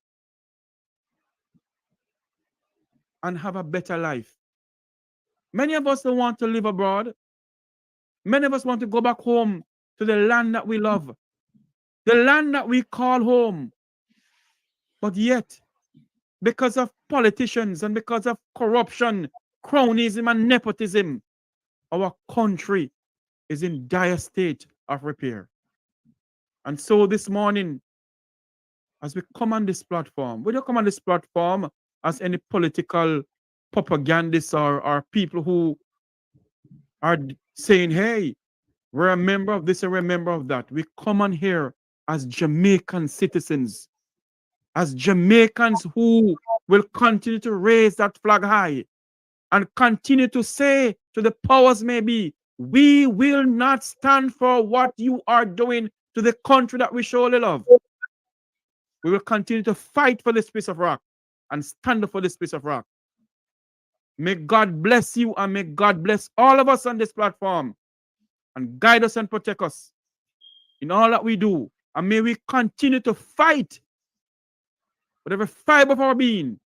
and have a better life. Many of us don't want to live abroad. Many of us want to go back home to the land that we love, the land that we call home. But yet, because of politicians and because of corruption, cronyism, and nepotism, our country is in dire state of repair. And so this morning, as we come on this platform, we don't come on this platform as any political propagandists or people who are saying, hey, we're a member of this and we're a member of that. We come on here as Jamaican citizens, as Jamaicans who will continue to raise that flag high and continue to say to the powers may be, we will not stand for what you are doing to the country that we surely love. We will continue to fight for this piece of rock and stand up for this piece of rock. May God bless you and may God bless all of us on this platform and guide us and protect us in all that we do. And may we continue to fight with every fiber of our being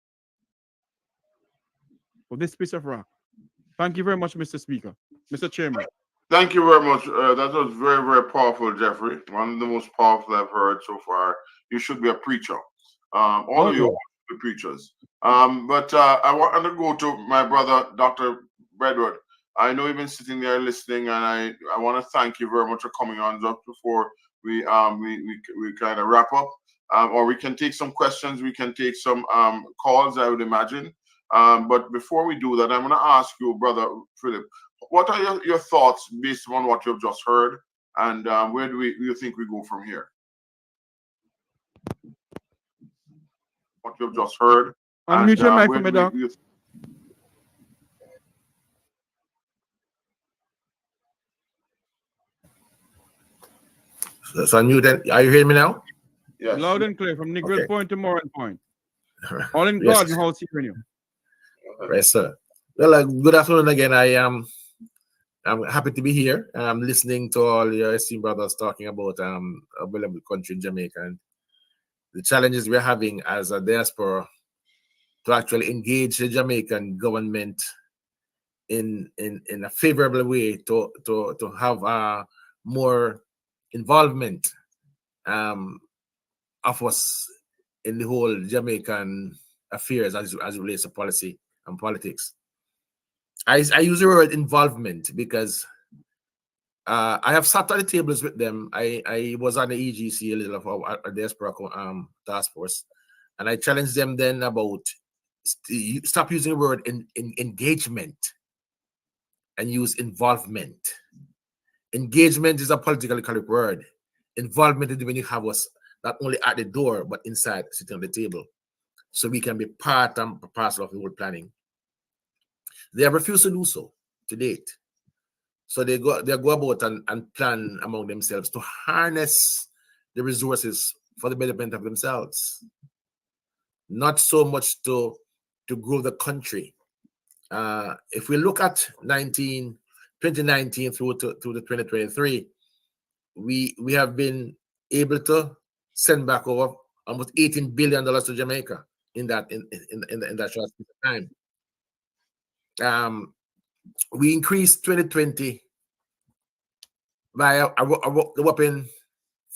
for this piece of rock. Thank you very much, Mr. Speaker, Mr. Chairman. Thank you very much. That was very, very powerful, Jeffrey. One of the most powerful I've heard so far. You should be a preacher. All of you are preachers. But I want to go to my brother, Dr. Redwood. I know you've been sitting there listening, and I want to thank you very much for coming on just before we kind of wrap up. Or we can take some questions. We can take some calls, I would imagine. But before we do that, I'm going to ask you, Brother Philip, what are your thoughts based on what you've just heard, and where do you think we go from here? What you've just heard. Unmute your mic for me, Doc. So unmute. Are you hearing me now? Yes. Loud and clear from Negril Point to Moran Point. All in God's house hearing you. Right, sir. Well, good afternoon again. I'm happy to be here. I'm listening to all your esteemed brothers talking about a beloved country in Jamaica and the challenges we're having as a diaspora to actually engage the Jamaican government in a favorable way to have more involvement of us in the whole Jamaican affairs as it relates to policy and politics. I use the word involvement because I have sat at the tables with them. I was on the EGC, a little of our diaspora task force, and I challenged them then about stop using the word engagement and use involvement. Engagement is a politically correct word. Involvement is when you have us not only at the door but inside, sitting on the table, so we can be part and parcel of the whole planning. They have refused to do so to date. So they go about and plan among themselves to harness the resources for the betterment of themselves. not so much to grow the country. If we look at 2019 through the 2023, we have been able to send back over almost $18 billion to Jamaica in that short time. We increased 2020 by a whopping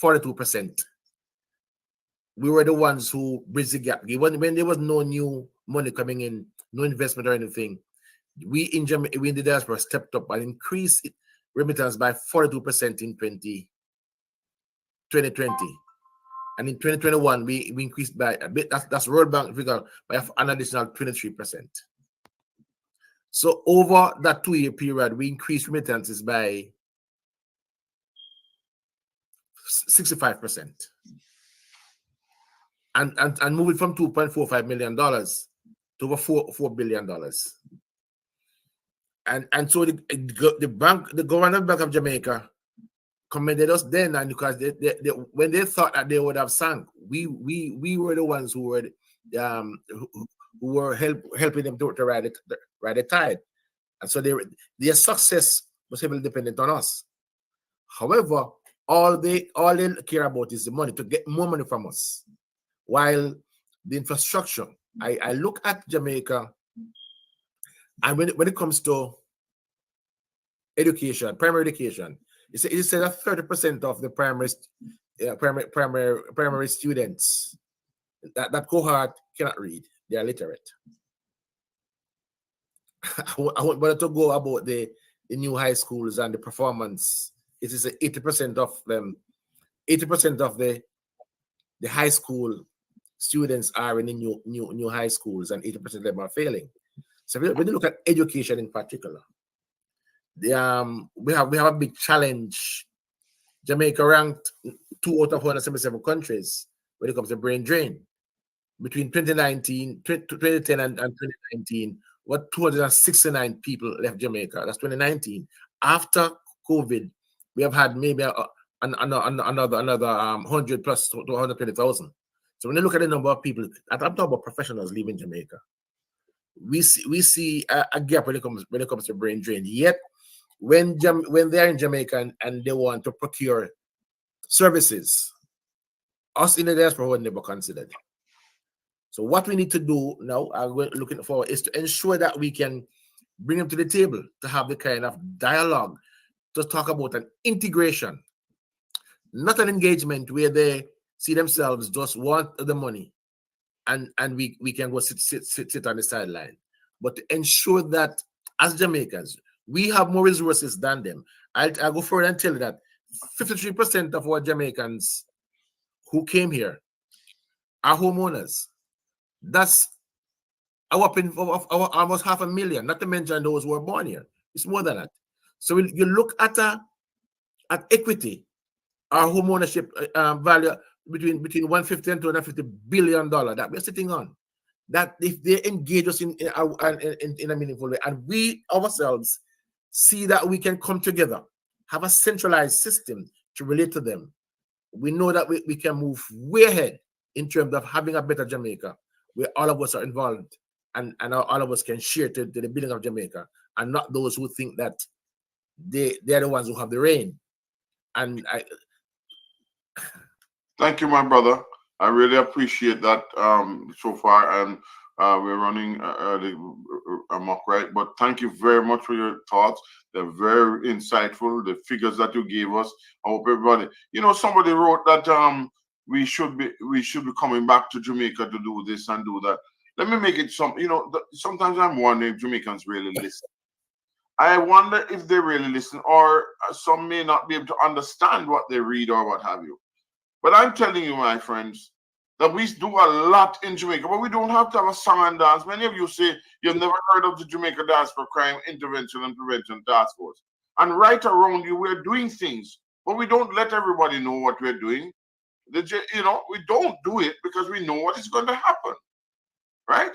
42%. We were the ones who bridged the gap. When there was no new money coming in, no investment or anything, we in the diaspora stepped up and increased remittance by 42% in 2020. And in 2021, we increased by a bit. That's World Bank figure by an additional 23%. So over that 2-year period, we increased remittances by 65%. And moving from $2.45 million to over $4 billion. And so the Government Bank of Jamaica commended us then, and because when they thought that they would have sunk, we were the ones who were helping them to ride the tide, and so their success was heavily dependent on us. However, all they care about is the money, to get more money from us, while the infrastructure. I look at Jamaica, and when it comes to education, primary education, it said that 30% of the primary students, that cohort cannot read; they are literate. I want to go about the new high schools and the performance. It is 80% of them. 80% of the high school students are in the new high schools, and 80% of them are failing. So when you look at education in particular, we have a big challenge. Jamaica ranked 2 out of 177 countries when it comes to brain drain. Between 2010 and 2019, what 269 people left Jamaica. That's 2019. After COVID, we have had maybe another 100 plus to 120,000. So when you look at the number of people, I'm talking about professionals leaving Jamaica, we see a gap when it comes to brain drain. Yet when they're in Jamaica and they want to procure services, us in the diaspora were never considered. So what we need to do now, we're looking forward, is to ensure that we can bring them to the table to have the kind of dialogue to talk about an integration, not an engagement where they see themselves just want the money and we can go sit on the sideline, but to ensure that as Jamaicans, we have more resources than them. I'll go further and tell you that 53% of our Jamaicans who came here are homeowners. That's a whopping of almost 500,000, not to mention those who were born here. It's more than that. So when you look at equity, our home ownership value between $150 and $250 billion that we're sitting on. That if they engage us in a meaningful way, and we ourselves see that we can come together, have a centralized system to relate to them, we know that we can move way ahead in terms of having a better Jamaica, where all of us are involved and all of us can share to the building of Jamaica, and not those who think that they're the ones who have the reign. And thank you, my brother. I really appreciate that so far, and we're running amok, right? But thank you very much for your thoughts. They're very insightful. The figures that you gave us, I hope everybody. Somebody wrote that we should be coming back to Jamaica to do this and do that. Let me make it something. Sometimes I'm wondering if Jamaicans really listen. I wonder if they really listen, or some may not be able to understand what they read or what have you. But I'm telling you, my friends, that we do a lot in Jamaica, but we don't have to have a song and dance. Many of you say you've never heard of the Jamaica Diaspora Crime Intervention and Prevention Task Force. And right around you, we're doing things, but we don't let everybody know what we're doing. We don't do it because we know what is going to happen, right?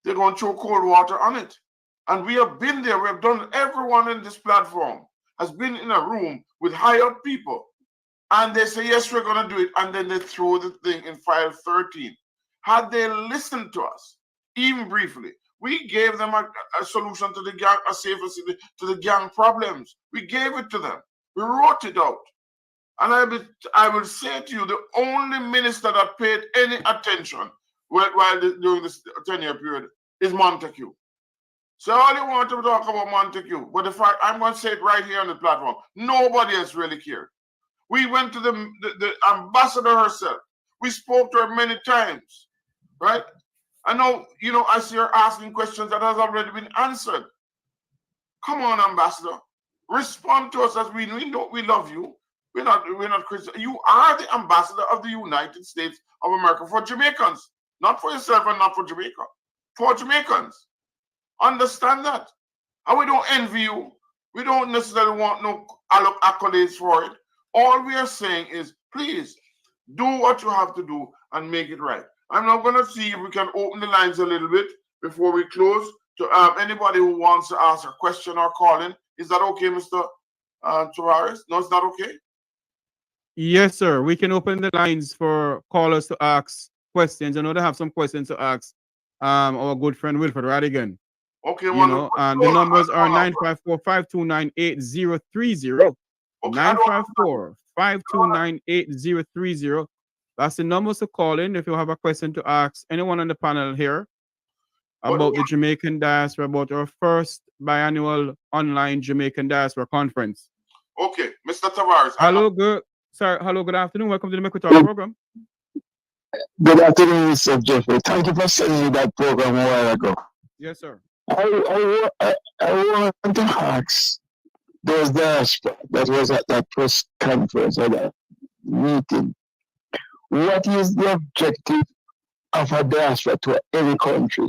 They're going to throw cold water on it. And we have been there. We have done, everyone in this platform has been in a room with hired people. And they say, yes, we're going to do it. And then they throw the thing in file 13. Had they listened to us, even briefly, we gave them a solution to the gang, a safer city, to the gang problems. We gave it to them. We wrote it out. And I will say to you, the only minister that paid any attention during this 10-year period is Montague. So all you want to talk about Montague, but the fact, I'm going to say it right here on the platform, nobody else really cared. We went to the ambassador herself. We spoke to her many times, right? I know, I see her asking questions that has already been answered. Come on, ambassador. Respond to us as we know we love you. We're not Christian. You are the ambassador of the United States of America for Jamaicans, not for yourself and not for Jamaica, for Jamaicans. Understand that. And we don't envy you. We don't necessarily want no accolades for it. All we are saying is, please do what you have to do and make it right. I'm now going to see if we can open the lines a little bit before we close to anybody who wants to ask a question or call in. Is that okay, Mr. Tavares? No, it's not okay? Yes, sir. We can open the lines for callers to ask questions. I know they have some questions to ask our good friend Wilfred Radigan. Okay, the numbers are 954-529-8030. 954-529-8030. That's the numbers to call in if you have a question to ask anyone on the panel here about the Jamaican Diaspora, about our first biannual online Jamaican Diaspora conference. Okay, Mr. Tavares. Hello, good afternoon. Welcome to the Make We Talk program. Good afternoon, Mr. Jeffrey. Thank you for sending me that program a while ago. Yes, sir. I want to ask those diaspora that was at that press conference or that meeting, what is the objective of a diaspora to any country?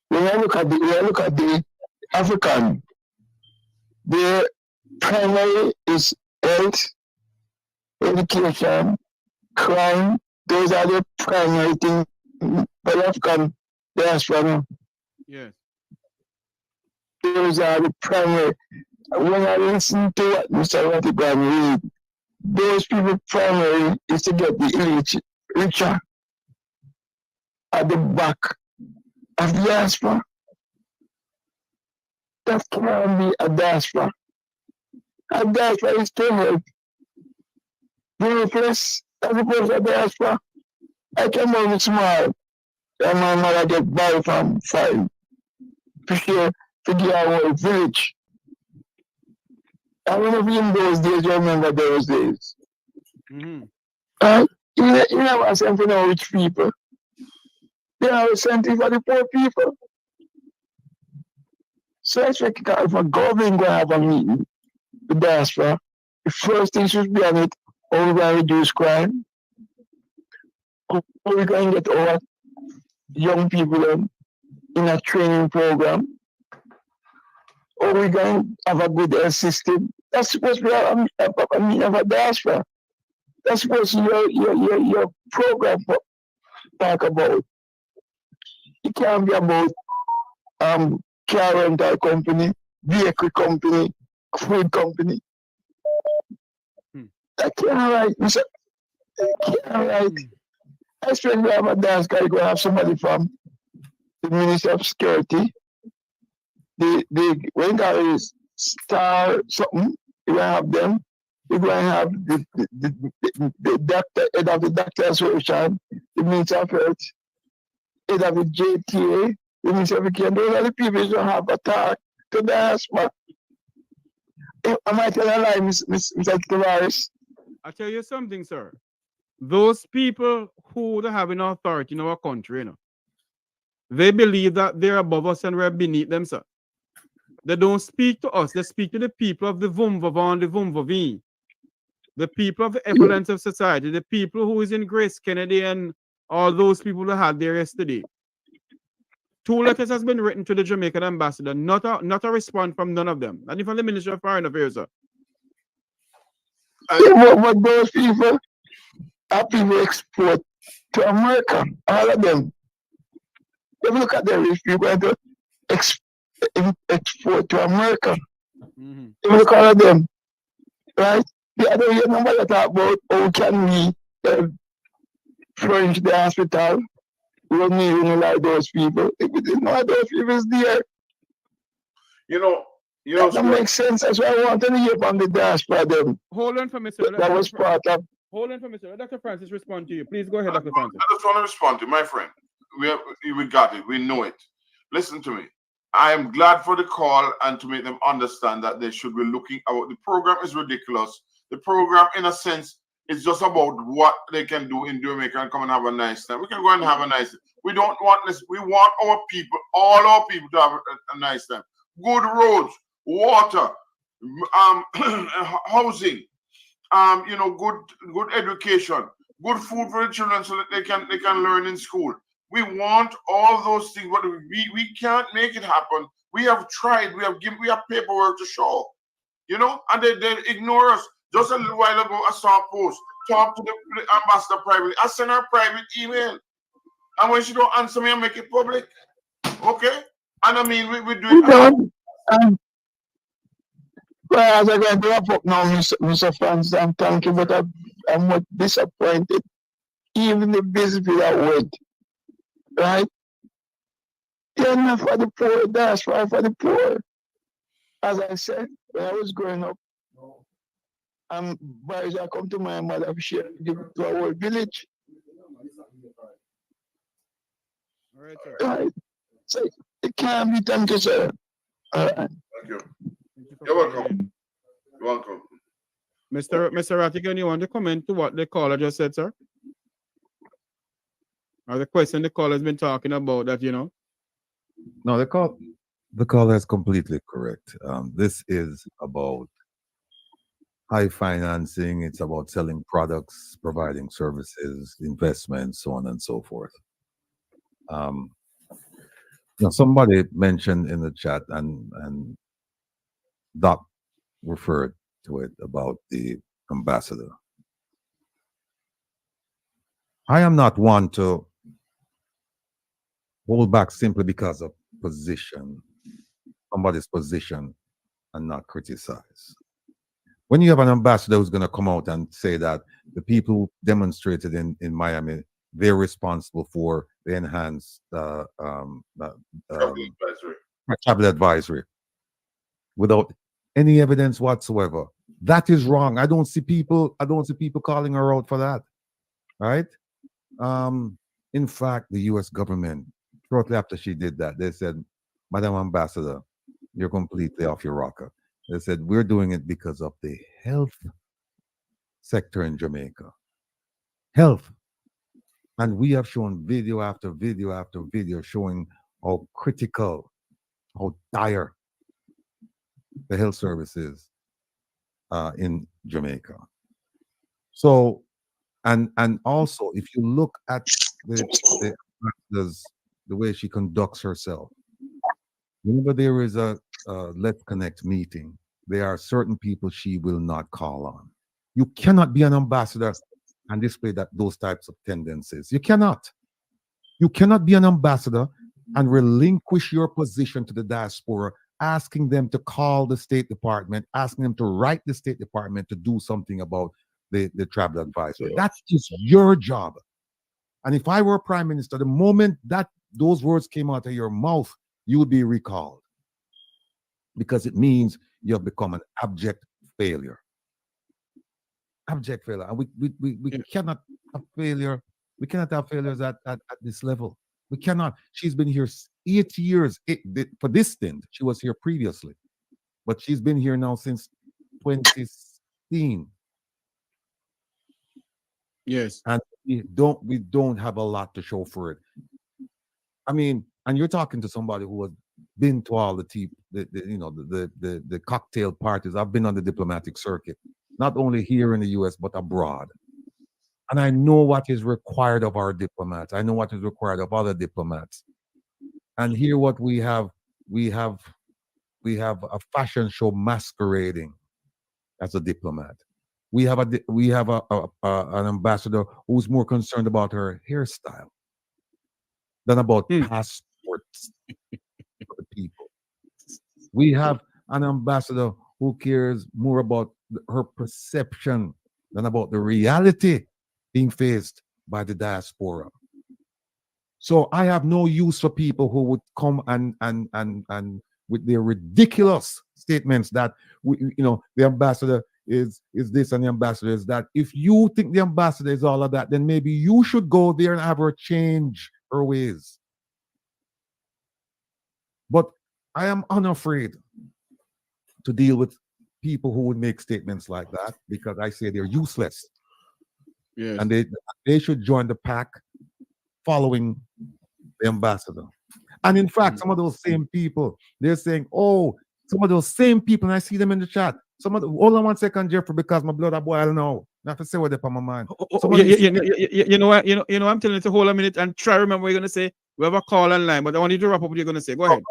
When I look at the African, their primary is health, education, crime. Those are the primary things for the African diaspora. Yes. Those are the primary. When I listen to what Mr. Ratigan read, those people primary is to get the richer at the back of the diaspora. That can't be a diaspora. A diaspora is to help the worthless as opposed to a diaspora. I came out small and my mother get by from 5 to share to get our village. I don't know if in those days you remember those days. Mm-hmm. You never sent for the rich people. They are sent for the poor people. So I expect if a government going to have a meeting with diaspora, the first thing should be on it, how we going to reduce crime, how we going to get our young people in a training program, how we going to have a good health system. That's supposed to be a meeting of a diaspora. That's supposed to be your program for talk about. It can't be about car rental company, vehicle company, food company. That can't right. That can't right. I expect we have a dance guy going to have somebody from the Ministry of Security. When there is star something, you're going to have them. You're going to have the doctor, head of the Doctor Association, the Minister of Health, head of the JTA, the Minister of Education. Those are the people who have a talk to the diaspora. Am I telling a lie, Mr. Tavares? I'll tell you something, sir. Those people who have an authority in our country, they believe that they're above us and we're beneath them, sir. They don't speak to us. They speak to the people of the Vumvava and the Vumvavi, the people of the effluence of society, the people who is in Grace Kennedy and all those people who had there yesterday. 2 letters has been written to the Jamaican ambassador, not a response from none of them, not even from the Ministry of Foreign Affairs, sir. But those people are people export to America, all of them. If you look at them, if you're going to export to America, Mm-hmm. if you look at all of them, right? The other year, nobody talk about how can we flying to the hospital. We don't even like those people. If we didn't know those people is there, that don't make sense. That's why I want to hear from the diaspora them. Hold on for me, sir. That was part of. Hold on for me, sir. Dr. Francis, respond to you. Please go ahead, Dr. Francis. I just want to respond to you, my friend. We got it. We know it. Listen to me. I am glad for the call and to make them understand that they should be looking out. The program is ridiculous. The program, in a sense, is just about what they can do in Jamaica and come and have a nice time. We can go and have a nice time. We don't want this. We want our people, all our people, to have a nice time. Good roads, water, housing, good education, good food for the children so that they can learn in school. We want all those things, but we can't make it happen. We have tried. We have paperwork to show, and they ignore us. Just a little while ago, I saw a post. Talk to the ambassador privately. I sent her a private email, and when she don't answer me, I make it public. Okay, and I mean we do it. Well, as I got to wrap up now, Mr. Francis, and thank you, but I'm not disappointed. Even the visit that went, right? They're not for the poor, that's right for the poor. As I said, when I was growing up, boys I come to my mother, she give it to our whole village. All right, sir. Right? So it can't be done to sir. Thank you. You're welcome. You're welcome. Mr. Rattigan, you want to comment to what the caller just said, sir? Or the question the caller has been talking about that, No, the caller is completely correct. This is about high financing. It's about selling products, providing services, investments, so on and so forth. Somebody mentioned in the chat, and Doc referred to it, about the ambassador. I am not one to hold back simply because of somebody's position, and not criticize. When you have an ambassador who's going to come out and say that the people who demonstrated in Miami, they're responsible for the enhanced travel advisory without any evidence whatsoever, that is wrong. I don't see people calling her out for that, right? In fact, the U.S. government, shortly after she did that, they said, Madam Ambassador, you're completely off your rocker. They said, we're doing it because of the health sector in Jamaica. Health. And we have shown video after video after video showing how critical, how dire the health services in Jamaica. So, and also, if you look at the way she conducts herself, whenever there is a Let's Connect meeting, there are certain people she will not call on. You cannot be an ambassador and display those types of tendencies. You cannot. You cannot be an ambassador and relinquish your position to the diaspora, asking them to call the State Department, asking them to write the State Department to do something about the travel advisory. That is your job. And if I were Prime Minister, the moment that those words came out of your mouth, you would be recalled, because it means you have become an abject failure. Abject failure. And we cannot have failure. We cannot have failures at this level. We cannot. She's been here 8 years for this stint. She was here previously, but she's been here now since 2016. Yes. And we don't have a lot to show for it. I mean, and you're talking to somebody who has been to all the cocktail parties. I've been on the diplomatic circuit, not only here in the US, but abroad. And I know what is required of our diplomats. I know what is required of other diplomats. And here what we have a fashion show masquerading as a diplomat. We have an ambassador who's more concerned about her hairstyle than about passports for the people. We have an ambassador who cares more about her perception than about the reality being faced by the diaspora. So I have no use for people who would come and with their ridiculous statements that the ambassador is this and the ambassador is that. If you think the ambassador is all of that, then maybe you should go there and have her change her ways. But I am unafraid to deal with people who would make statements like that, because I say they're useless. Yes. And they should join the pack following the ambassador. And in fact, some of those same people, they're saying, oh, some of those same people, and I see them in the chat. Hold on 1 second, Jeffrey, because my blood are boil now. I have to say what they're on my mind. You know what? I'm telling you to hold a minute and try to remember what you're gonna say. We have a call online, but I want you to wrap up what you're gonna say. Go ahead.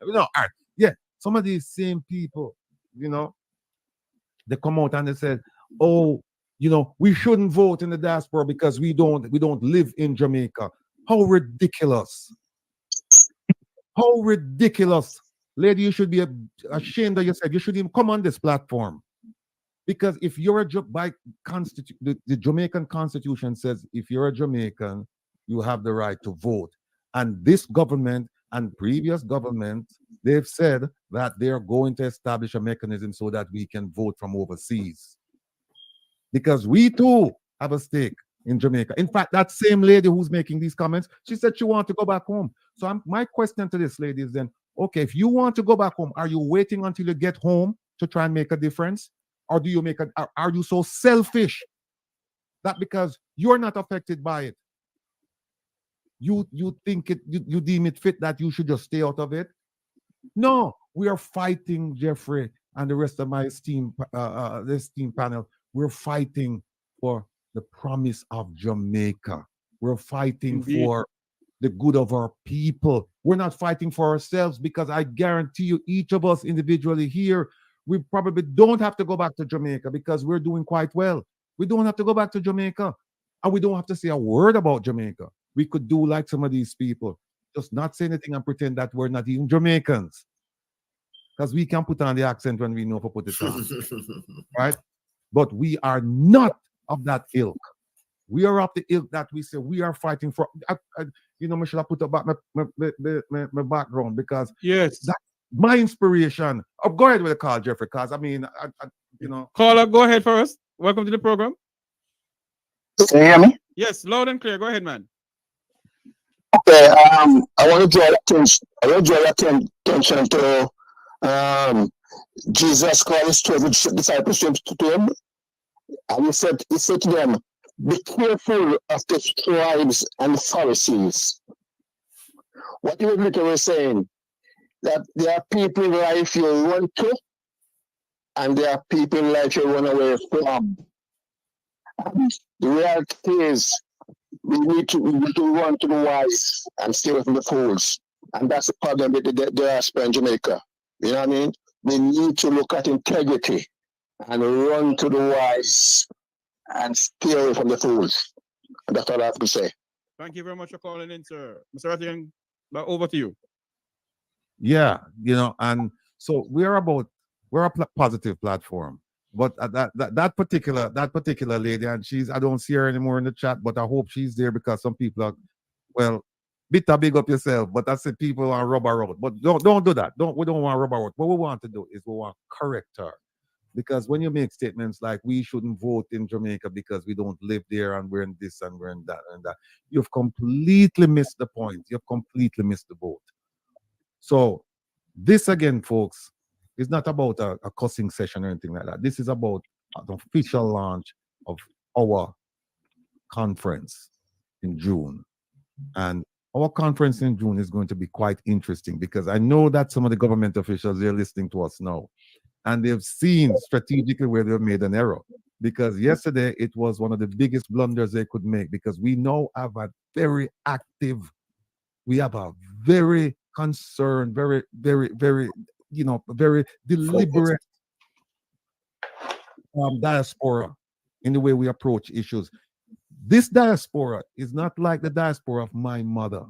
No, all right. Yeah, some of these same people, they come out and they said, oh, we shouldn't vote in the diaspora because we don't live in Jamaica. How ridiculous. How ridiculous. Lady, you should be ashamed of yourself. You shouldn't even come on this platform. Because if you're the Jamaican Constitution says if you're a Jamaican, you have the right to vote. And this government and previous governments, they've said that they're going to establish a mechanism so that we can vote from overseas. Because we too have a stake in Jamaica. In fact, that same lady who's making these comments, she said she wants to go back home. So my question to this lady is then, okay, if you want to go back home, are you waiting until you get home to try and make a difference? Or do you are you so selfish that because you're not affected by it, you think you deem it fit that you should just stay out of it? No, we are fighting, Jeffrey, and the rest of my esteemed panel. We're fighting for the promise of Jamaica. We're fighting for the good of our people. We're not fighting for ourselves, because I guarantee you, each of us individually here, we probably don't have to go back to Jamaica because we're doing quite well. We don't have to go back to Jamaica, and we don't have to say a word about Jamaica. We could do like some of these people, just not say anything and pretend that we're not even Jamaicans, because we can put on the accent when we know to put it on, right? But we are not of that ilk. We are of the ilk that we say we are fighting for. I should have put up my background, because yes, that's my inspiration. Go ahead with the call, Jeffrey, because Caller, go ahead first. Welcome to the program. Can you hear me? Yes, loud and clear. Go ahead, man. Okay, I want to draw attention to Jesus Christ told his disciples to him, and he said to them, be careful of the scribes and Pharisees. What he was saying, that there are people in life you run to, and there are people in life you run away from. And the reality is, we need to run to the wise and stay away from the fools. And that's the problem with the diaspora in Jamaica. You know what I mean? We need to look at integrity and run to the wise and stay away from the fools. And that's all I have to say. Thank you very much for calling in, sir. Mr. Rattigan, over to you. Yeah, and so we're a positive platform. But that particular lady, and I don't see her anymore in the chat, but I hope she's there, because some people are, well, big up yourself, but that's the people on rubber road. But don't do that. We don't want rubber road. What we want to do is we want to correct her. Because when you make statements like we shouldn't vote in Jamaica because we don't live there and we're in this and we're in that and that, you've completely missed the point. You've completely missed the boat. So this again, folks, is not about a cussing session or anything like that. This is about an official launch of our conference in June. And our conference in June is going to be quite interesting, because I know that some of the government officials, they're listening to us now, and they've seen strategically where they've made an error. Because yesterday it was one of the biggest blunders they could make, because we now have a very active, we have a very concerned, very, very, very, very deliberate diaspora in the way we approach issues. This diaspora is not like the diaspora of my mother,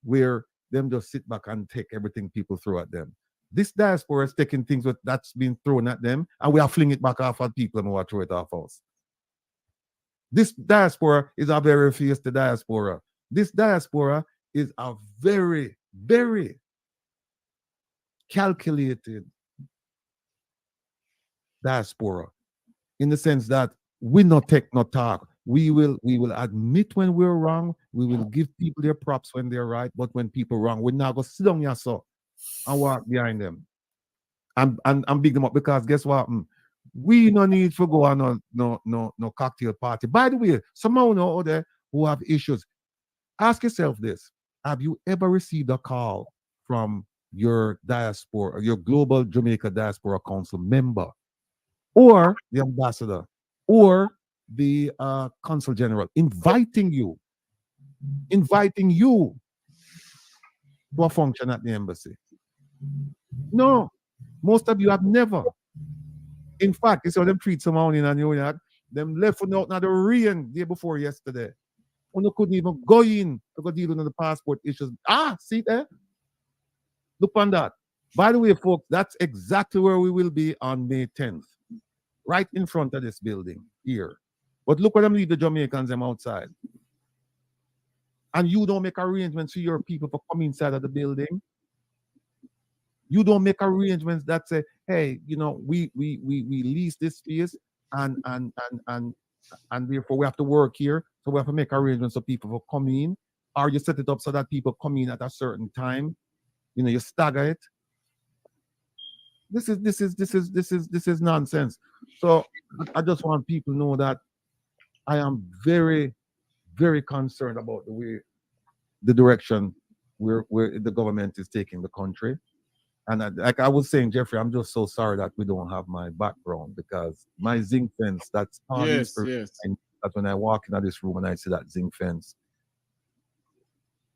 where them just sit back and take everything people throw at them. This diaspora is taking things that's been thrown at them, and we are flinging it back off at people and we are throw it off us. This diaspora is a very fierce diaspora. This diaspora is a very, very calculated diaspora, in the sense that we not take no talk. We will admit when we're wrong. We will give people their props when they're right. But when people wrong, we're not gonna sit down here so and walk behind them and big them up, because guess what? We no need to go on no cocktail party. By the way, someone out there who have issues, ask yourself this: have you ever received a call from your diaspora, your global Jamaica Diaspora Council member, or the ambassador, or the consul general, inviting you to a function at the embassy? No, most of you have never. In fact, it's how them treat someone in New York. Them left out now the rain day before yesterday. You couldn't even go in to go deal with the passport issues. See there? Look on that. By the way, folks, that's exactly where we will be on May 10th. Right in front of this building here. But look at them leave the Jamaicans them outside. And you don't make arrangements for your people to come inside of the building. You don't make arrangements that say, hey, we lease this space and therefore we have to work here. So we have to make arrangements so people will come in. Or you set it up so that people come in at a certain time. You stagger it. This is nonsense. So I just want people to know that I am very, very concerned about the direction where the government is taking the country. And like I was saying, Jeffrey, I'm just so sorry that we don't have my background, because my zinc fence, that's all yes. That when I walk into this room and I see that zinc fence,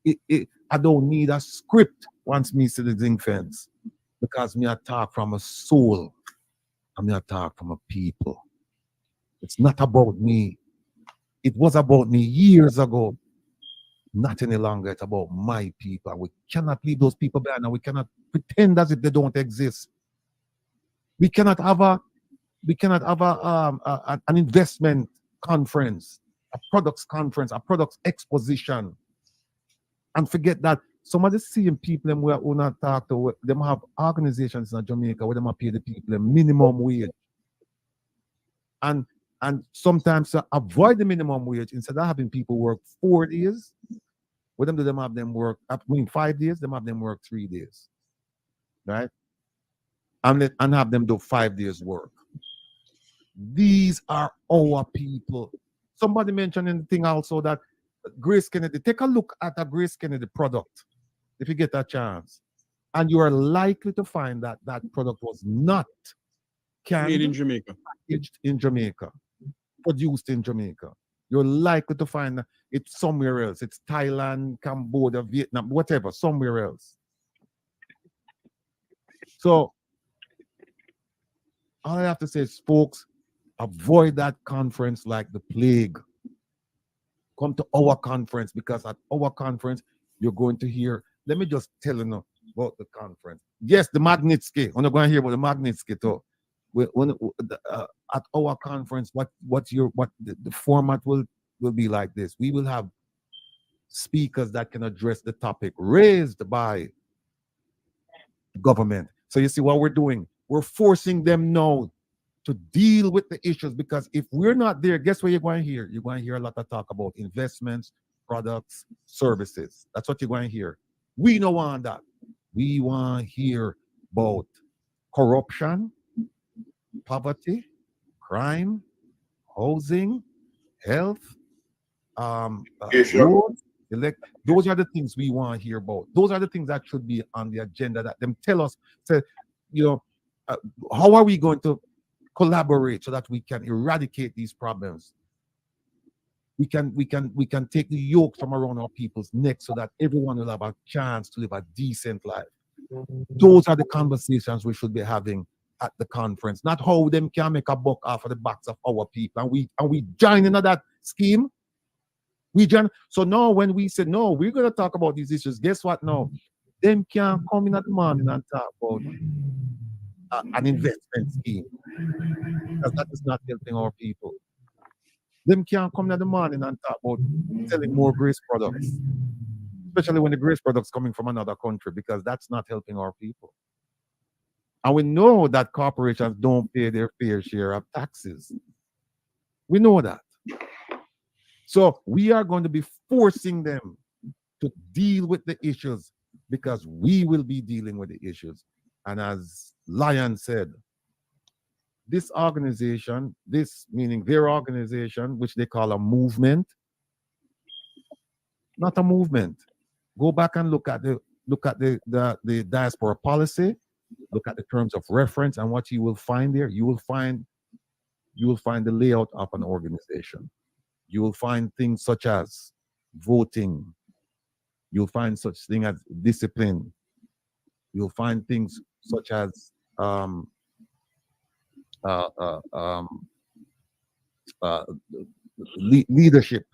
I don't need a script once me see the zinc fence, because me attack from a soul and me attack from a people. It's not about me. It was about me years ago. Not any longer. It's about my people. And we cannot leave those people behind, and we cannot pretend as if they don't exist. We cannot have an investment conference, a products conference, a products exposition, and forget that some of the same people them we are not talk to, them have organizations in Jamaica where them pay the people a minimum wage. And sometimes to avoid the minimum wage, instead of having people work 4 days, with them, do them have them work 5 days, them have them work 3 days. Right? And have them do 5 days work. These are our people. Somebody mentioned in the thing also that Grace Kennedy, take a look at a Grace Kennedy product if you get a chance. And you are likely to find that that product was not Made in Jamaica. Packaged in Jamaica, produced in Jamaica. You're likely to find it somewhere else. It's Thailand, Cambodia, Vietnam, whatever, somewhere else. So all I have to say is, folks, avoid that conference like the plague. Come to our conference, because at our conference, you're going to hear, let me just tell you about the conference. Yes, the Magnitsky. I'm not going to hear about the Magnitsky too. At our conference, what the format will be like this. We will have speakers that can address the topic raised by government. So you see what we're doing? We're forcing them now to deal with the issues, because if we're not there, guess what you're going to hear? You're going to hear a lot of talk about investments, products, services. That's what you're going to hear. We don't want that. We want to hear about corruption, poverty, crime, housing, health, roads, those are the things we want to hear about. Those are the things that should be on the agenda, that them tell us, say, how are we going to collaborate so that we can eradicate these problems? We can take the yoke from around our people's necks so that everyone will have a chance to live a decent life. Those are the conversations we should be having at the conference, not how them can make a buck off of the backs of our people. And we join into that scheme. So now when we said, no, we're going to talk about these issues, guess what now? Them can come in at the morning and talk about an investment scheme, because that is not helping our people. Them can't come in the morning and talk about selling more grace products, especially when the grace products coming from another country, because that's not helping our people. And we know that corporations don't pay their fair share of taxes. We know that. So we are going to be forcing them to deal with the issues because we will be dealing with the issues. And as Lion said, this organization, this meaning their organization, which they call a movement, not a movement. Go back and look at the diaspora policy, look at the terms of reference, and what you will find there, you will find the layout of an organization. You will find things such as voting. You'll find such thing as discipline. You'll find things such as leadership.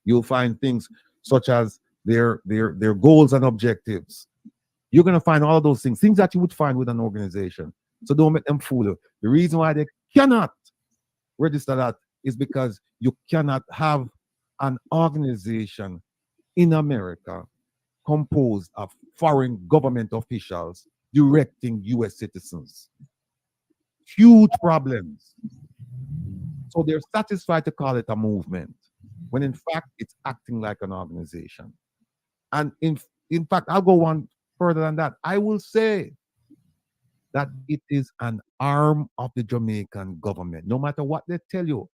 You'll find things such as their goals and objectives. You're going to find all of those things that you would find with an organization. So don't make them fool you. The reason why they cannot register that is because you cannot have an organization in America composed of foreign government officials directing US citizens. Huge problems. So they're satisfied to call it a movement, when in fact it's acting like an organization. And in fact, I'll go one further than that. I will say that it is an arm of the Jamaican government. No matter what they tell you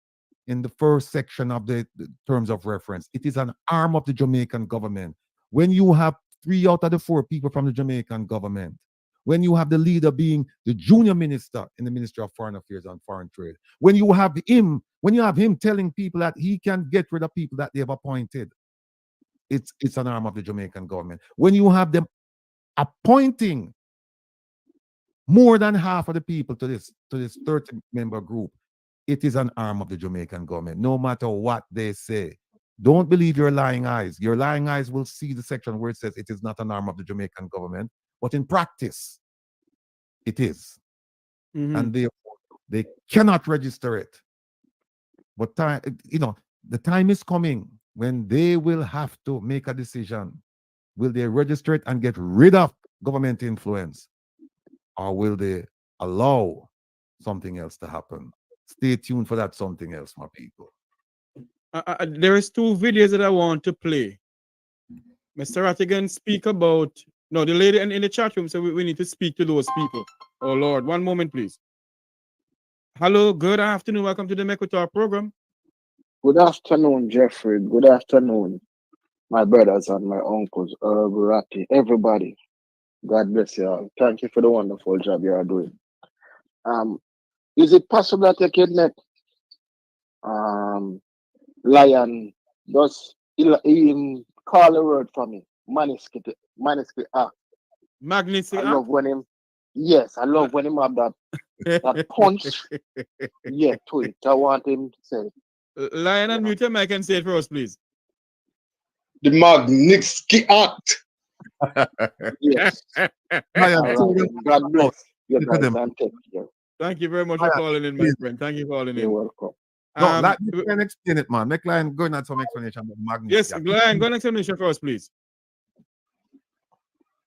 in the first section of the terms of reference, it is an arm of the Jamaican government. When you have 3 out of the 4 people from the Jamaican government, when you have the leader being the junior minister in the Ministry of Foreign Affairs and Foreign Trade, when you have him telling people that he can get rid of people that they have appointed, it's an arm of the Jamaican government. When you have them appointing more than half of the people to this 30-member group, it is an arm of the Jamaican government, no matter what they say. Don't believe your lying eyes. Your lying eyes will see the section where it says it is not an arm of the Jamaican government, but in practice, it is. And therefore, they cannot register it. But the time is coming when they will have to make a decision. Will they register it and get rid of government influence? Or will they allow something else to happen? Stay tuned for that something else, my people. There is 2 videos that I want to play. Mr. Rattigan speak about, no, the lady in the chat room said we need to speak to those people. Oh, Lord. One moment, please. Hello, good afternoon. Welcome to the Mekutar program. Good afternoon, Jeffrey. Good afternoon, my brothers and my uncles, Ratty, everybody. God bless you all. Thank you for the wonderful job you are doing. Is it possible that you can let Lion just call a word for me? Manuscript act. Magnitsky I love when him. Yes, I love when him have that punch. Yeah, to it. I want him to say. Lion, unmute your mic and say it for us, please. The Magnitsky Act. Yes. God bless you guys and take care. Thank you very much for calling in, my friend. Thank you for calling in. You're welcome. No, let me explain it, man. Make Lion go into some explanation about Magnitsky. Yes, Lion, go an explanation for us, please.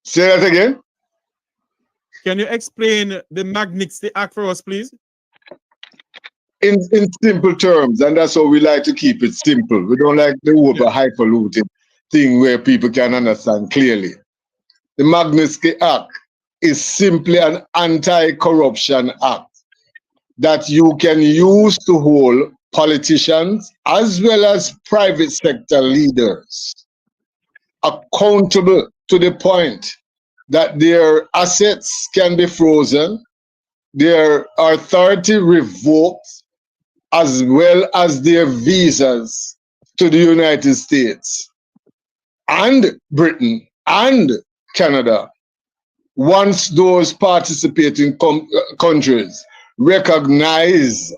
Say that again. Can you explain the Magnitsky Act for us, please? In simple terms, and that's how we like to keep it simple. We don't like the over hyperloaded thing where people can understand clearly. The Magnitsky Act is simply an anti-corruption act that you can use to hold politicians as well as private sector leaders accountable to the point that their assets can be frozen, their authority revoked, as well as their visas to the United States and Britain and Canada, once those participating countries recognize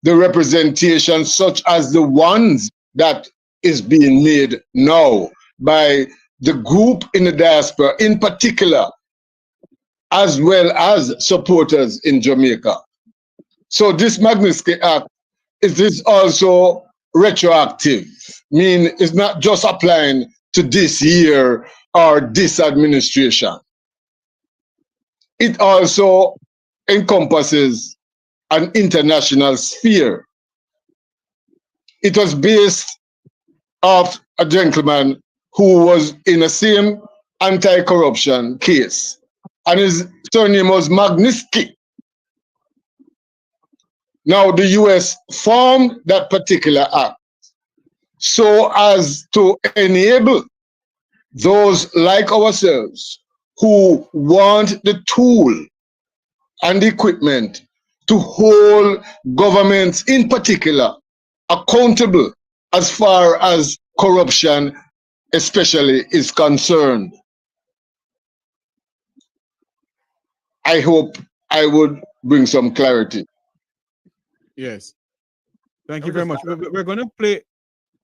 the representation such as the ones that is being made now by the group in the diaspora in particular, as well as supporters in Jamaica. So this Magnitsky Act it is also retroactive. Mean it's not just applying to this year or this administration. It also encompasses an international sphere. It was based off a gentleman who was in the same anti-corruption case, and his surname was Magnitsky. Now, the US formed that particular act so as to enable those like ourselves who want the tool and the equipment to hold governments in particular accountable as far as corruption especially is concerned. I hope I would bring some clarity. Yes. Thank you very much. We're going to play.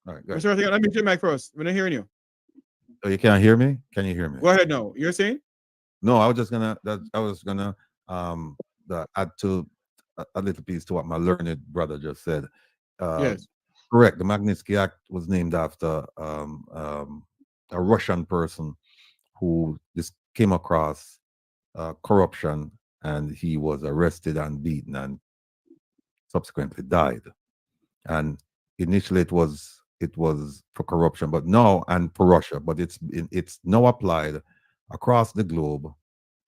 All right, go Mr. Ortega, let me your mic first. We're not hearing you. Oh, you can't hear me? Can you hear me? Go ahead now. You're saying? No, I was just gonna. Add to a little piece to what my learned brother just said. Yes. Correct. The Magnitsky Act was named after a Russian person who just came across corruption, and he was arrested and beaten and subsequently died. And initially it was for corruption, but now, and for Russia, but it's now applied across the globe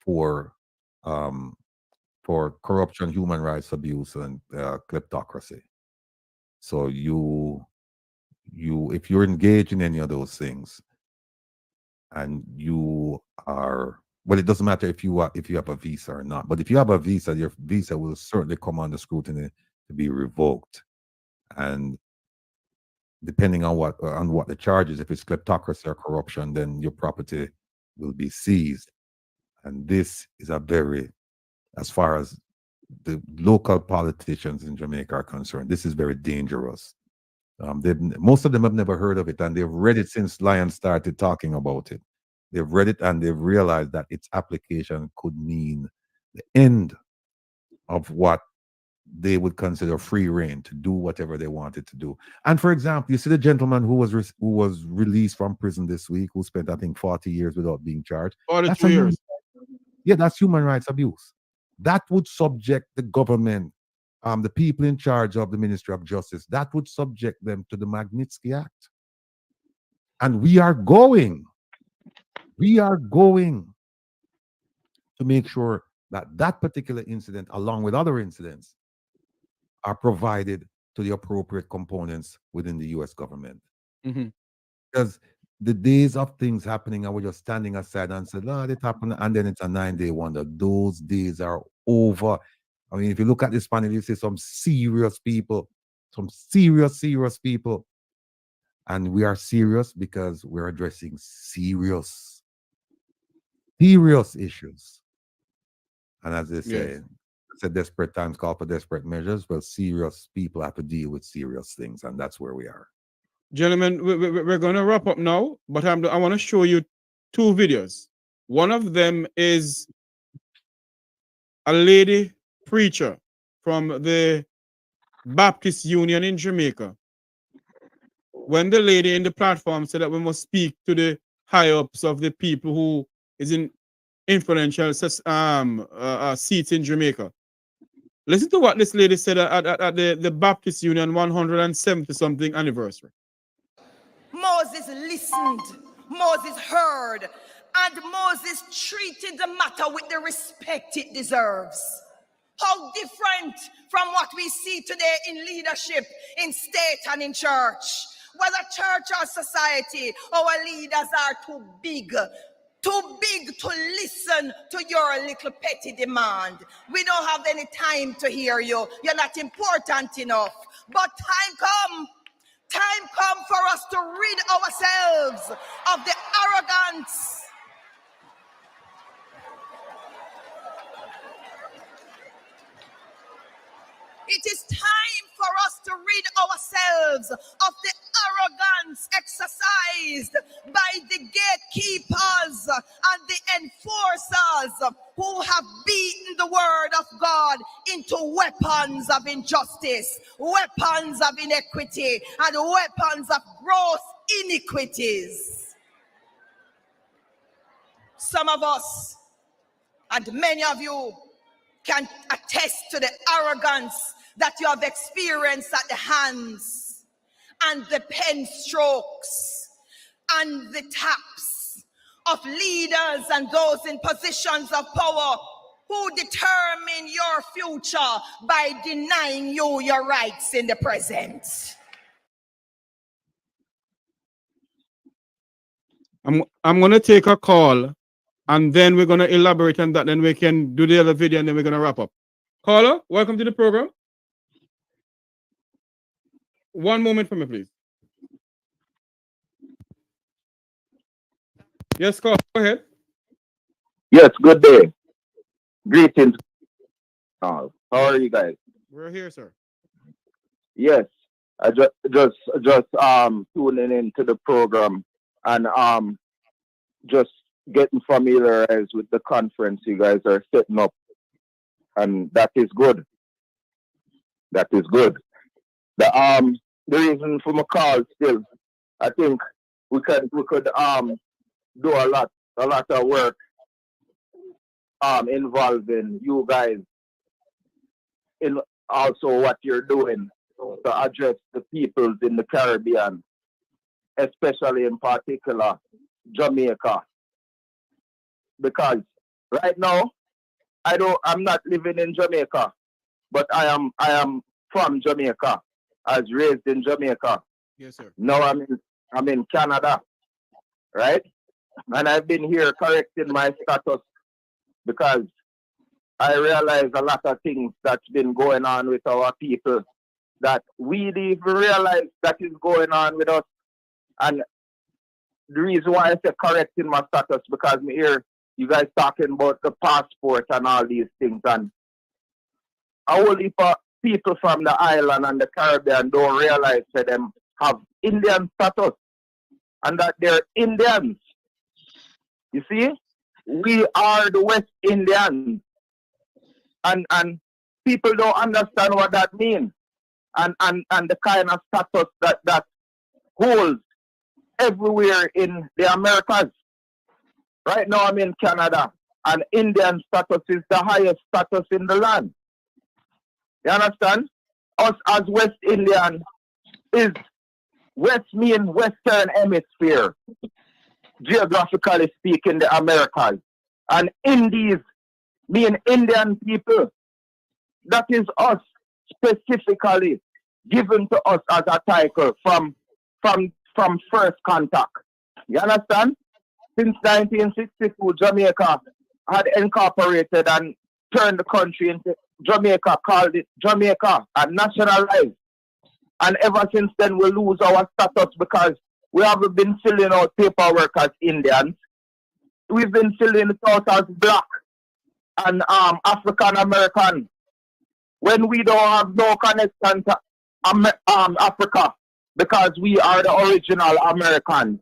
for corruption, human rights abuse, and kleptocracy. So if you're engaged in any of those things, and you are, well, it doesn't matter if you have a visa or not, but if you have a visa, your visa will certainly come under scrutiny to be revoked. And depending on what the charge is, if it's kleptocracy or corruption, then your property will be seized. And this is as far as the local politicians in Jamaica are concerned, this is very dangerous. Most of them have never heard of it, and they've read it since Lion started talking about it. They've read it and they've realized that its application could mean the end of what they would consider free reign to do whatever they wanted to do. And for example, you see the gentleman who was released from prison this week, who spent, I think, 40 years without being charged. 42 years. Yeah, that's human rights abuse. That would subject the government, the people in charge of the Ministry of Justice, that would subject them to the Magnitsky Act. And we are going to make sure that particular incident, along with other incidents, are provided to the appropriate components within the US government. Mm-hmm. Because the days of things happening and we're just standing aside and said, oh, it happened, and then it's a 9-day wonder. Those days are over. I mean, if you look at this panel, you see some serious people, some serious people. And we are serious because we're addressing serious issues. And as they say, Yes. it's a desperate times call for desperate measures. Well, serious people have to deal with serious things, and that's where we are. Gentlemen, we're going to wrap up now, but I want to show you 2 videos. One of them is a lady preacher from the Baptist Union in Jamaica. When the lady in the platform said that we must speak to the high-ups of the people who is in influential seats in Jamaica. Listen to what this lady said at the Baptist Union 170-something anniversary. Moses listened, Moses heard, and Moses treated the matter with the respect it deserves. How different from what we see today in leadership, in state and in church. Whether church or society, our leaders are too big to listen to your little petty demand. We don't have any time to hear you. You're not important enough. But time come for us to rid ourselves of the arrogance. It is time for us to rid ourselves of the arrogance exercised by the gatekeepers and the enforcers who have beaten the word of God into weapons of injustice, weapons of inequity, and weapons of gross iniquities. Some of us, and many of you, can attest to the arrogance that you have experienced at the hands and the pen strokes and the taps of leaders and those in positions of power who determine your future by denying you your rights in the present. I'm going to take a call, and then we're going to elaborate on that. Then we can do the other video, and then we're going to wrap up. Caller, welcome to the program. One moment for me, please. Yes, call. Go ahead. Yes, good day. Greetings. How are you guys? We're here, sir. Yes, I just tuning into the program and just getting familiarized with the conference you guys are setting up, and that is good. That is good. The reason for my call still, I think we could do a lot of work involving you guys in also what you're doing to address the peoples in the Caribbean, especially in particular Jamaica. Because right now I'm not living in Jamaica, but I am from Jamaica. I was raised in Jamaica. Yes, sir. Now I'm in Canada, right? And I've been here correcting my status because I realize a lot of things that's been going on with our people that we didn't even realize that is going on with us. And the reason why I say correcting my status because me hear you guys talking about the passport and all these things, and a whole heap of people from the island and the Caribbean don't realize that them have Indian status and that they're Indians. You see, we are the West Indians, and people don't understand what that means, and the kind of status that holds everywhere in the Americas. Right now I'm in Canada, and Indian status is the highest status in the land. You understand? Us as West Indian is West mean Western Hemisphere, geographically speaking, the Americas. And Indies mean Indian people. That is us specifically given to us as a title from first contact. You understand? Since 1962, Jamaica had incorporated and turned the country into Jamaica, called it Jamaica, and nationalized. And ever since then, we lose our status because we haven't been filling out paperwork as Indians. We've been filling it out as black and African American. When we don't have no connection to Africa because we are the original Americans,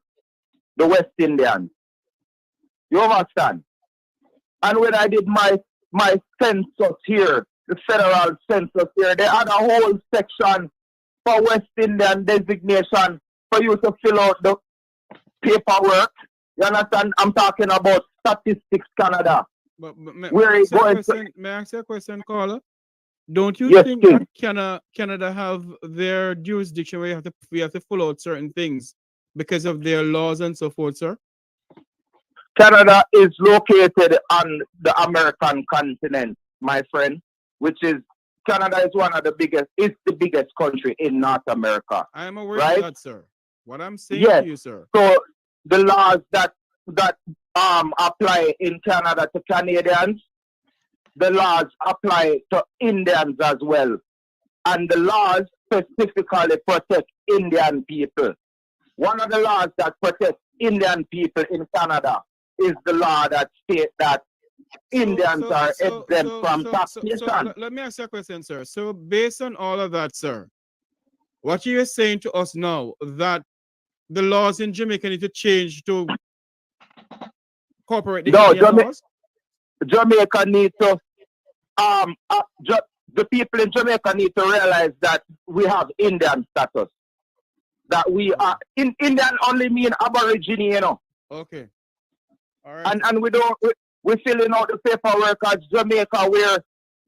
the West Indians. You understand? And when I did my census here, the federal census here, they had a whole section for West Indian designation for you to fill out the paperwork. You understand? I'm talking about Statistics Canada. But may Where is going to... May I ask you a question, caller? Don't you yes, think King. that Canada have their jurisdiction where we have to fill out certain things because of their laws and so forth, sir? Canada is located on the American continent, my friend, which is Canada is one of the biggest, it's the biggest country in North America. I am aware right? of that, sir. What I'm saying yes. to you, sir. So the laws that apply in Canada to Canadians, the laws apply to Indians as well. And the laws specifically protect Indian people. One of the laws that protect Indian people in Canada is the law that states that Indians are exempt from taxation. Let me ask you a question, sir. So based on all of that, sir, what you're saying to us now that the laws in Jamaica need to change to incorporate the Indian laws? Jamaica need to the people in Jamaica need to realize that we have Indian status. That we are Indian only mean Aborigine, you know. Okay. All right. And we're filling out the paperwork as Jamaica, where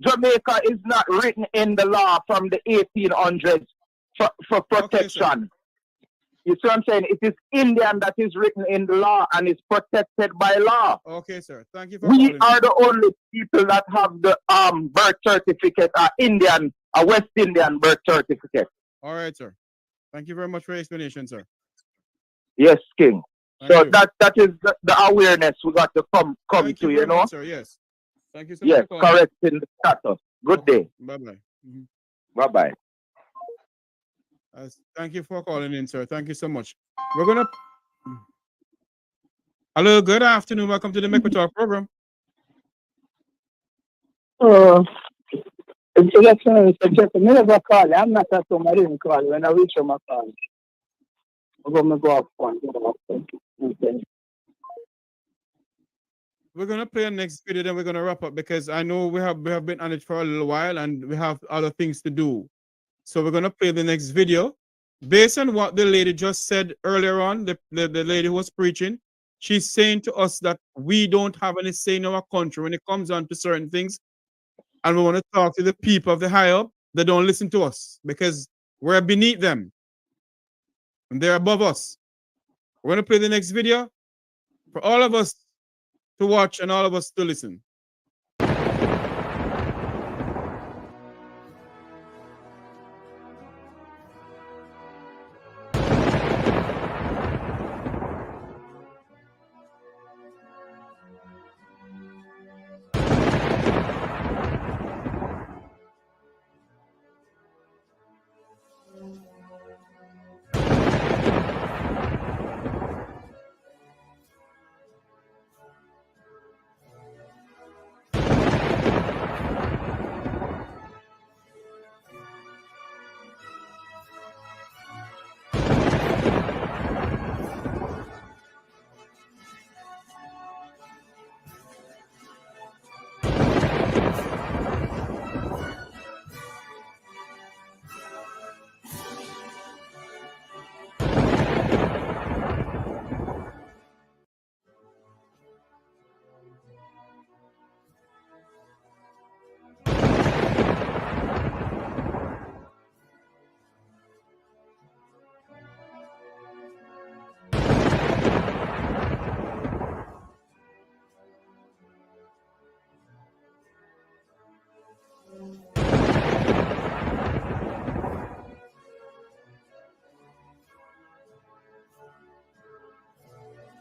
Jamaica is not written in the law from the 1800s for protection. Okay, you see what I'm saying? It is Indian that is written in the law and is protected by law. Okay, sir. Thank you for We calling. are the only people that have the birth certificate, Indian, a West Indian birth certificate. All right, sir. Thank you very much for your explanation, sir. Yes, King. Thank So you. that is the awareness we got to come Thank to, you you very know? much, sir. Yes. Thank you so Yes, much for calling. correcting the status. Good day. Bye-bye. Bye-bye. Thank you for calling in, sir. Thank you so much. We're gonna. Hello, good afternoon. Welcome to the Make We Talk program. It's just a never call. I'm not at home. I didn't call. When I reach my call, I'm gonna go off one. Okay. We're gonna play a next video, then we're gonna wrap up because I know we have been on it for a little while and we have other things to do. So we're gonna play the next video. Based on what the lady just said earlier on, the lady who was preaching, she's saying to us that we don't have any say in our country when it comes on to certain things. And we want to talk to the people of the high up that don't listen to us because we're beneath them. And they're above us. We're going to play the next video for all of us to watch and all of us to listen.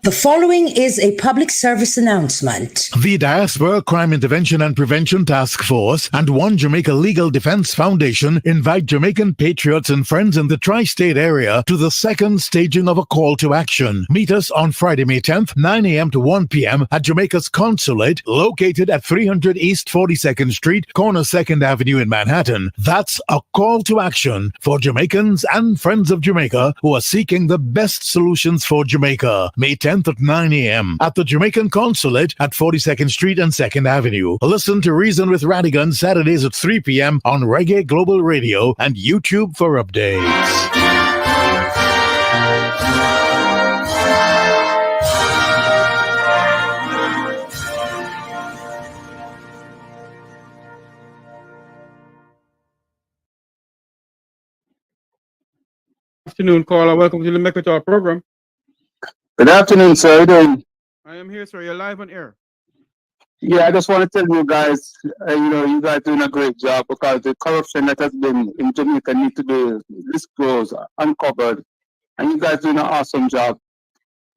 The following is a public service announcement. The Diaspora Crime Intervention and Prevention Task Force and One Jamaica Legal Defense Foundation invite Jamaican patriots and friends in the tri-state area to the second staging of a call to action. Meet us on Friday, May 10th, 9 a.m. to 1 p.m. at Jamaica's Consulate, located at 300 East 42nd Street, corner 2nd Avenue in Manhattan. That's a call to action for Jamaicans and friends of Jamaica who are seeking the best solutions for Jamaica. May 10th at 9 a.m. at the Jamaican Consulate at 42nd Street and 2nd Avenue. Listen to Reason with Radigan Saturdays at 3 p.m. on Reggae Global Radio and YouTube for updates. Afternoon, caller. Welcome to the Make We Talk program. Good afternoon, sir. How are you doing? I am here, sir. You're live on air. Yeah, I just want to tell you guys, you guys doing a great job because the corruption that has been in Jamaica need to be disclosed, uncovered, and you guys doing an awesome job.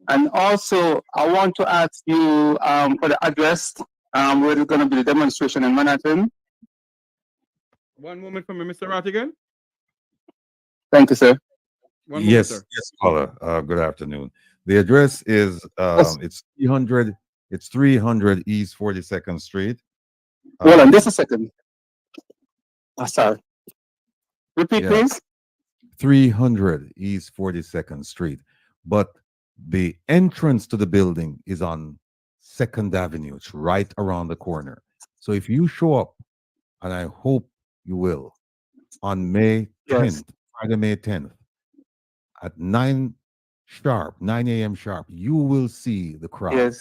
And also, I want to ask you for the address where there's going to be the demonstration in Manhattan. One moment for me, Mr. Rattigan. Thank you, sir. One moment, Yes, sir. yes, caller. Good afternoon. The address is it's 300 East 42nd Street. Hold on, just a second. Sorry. Repeat, please. 300 East 42nd Street. But the entrance to the building is on 2nd Avenue. It's right around the corner. So if you show up, and I hope you will, on May 10th, Friday, May 10th, at 9 sharp, 9 a.m. sharp, you will see the crowd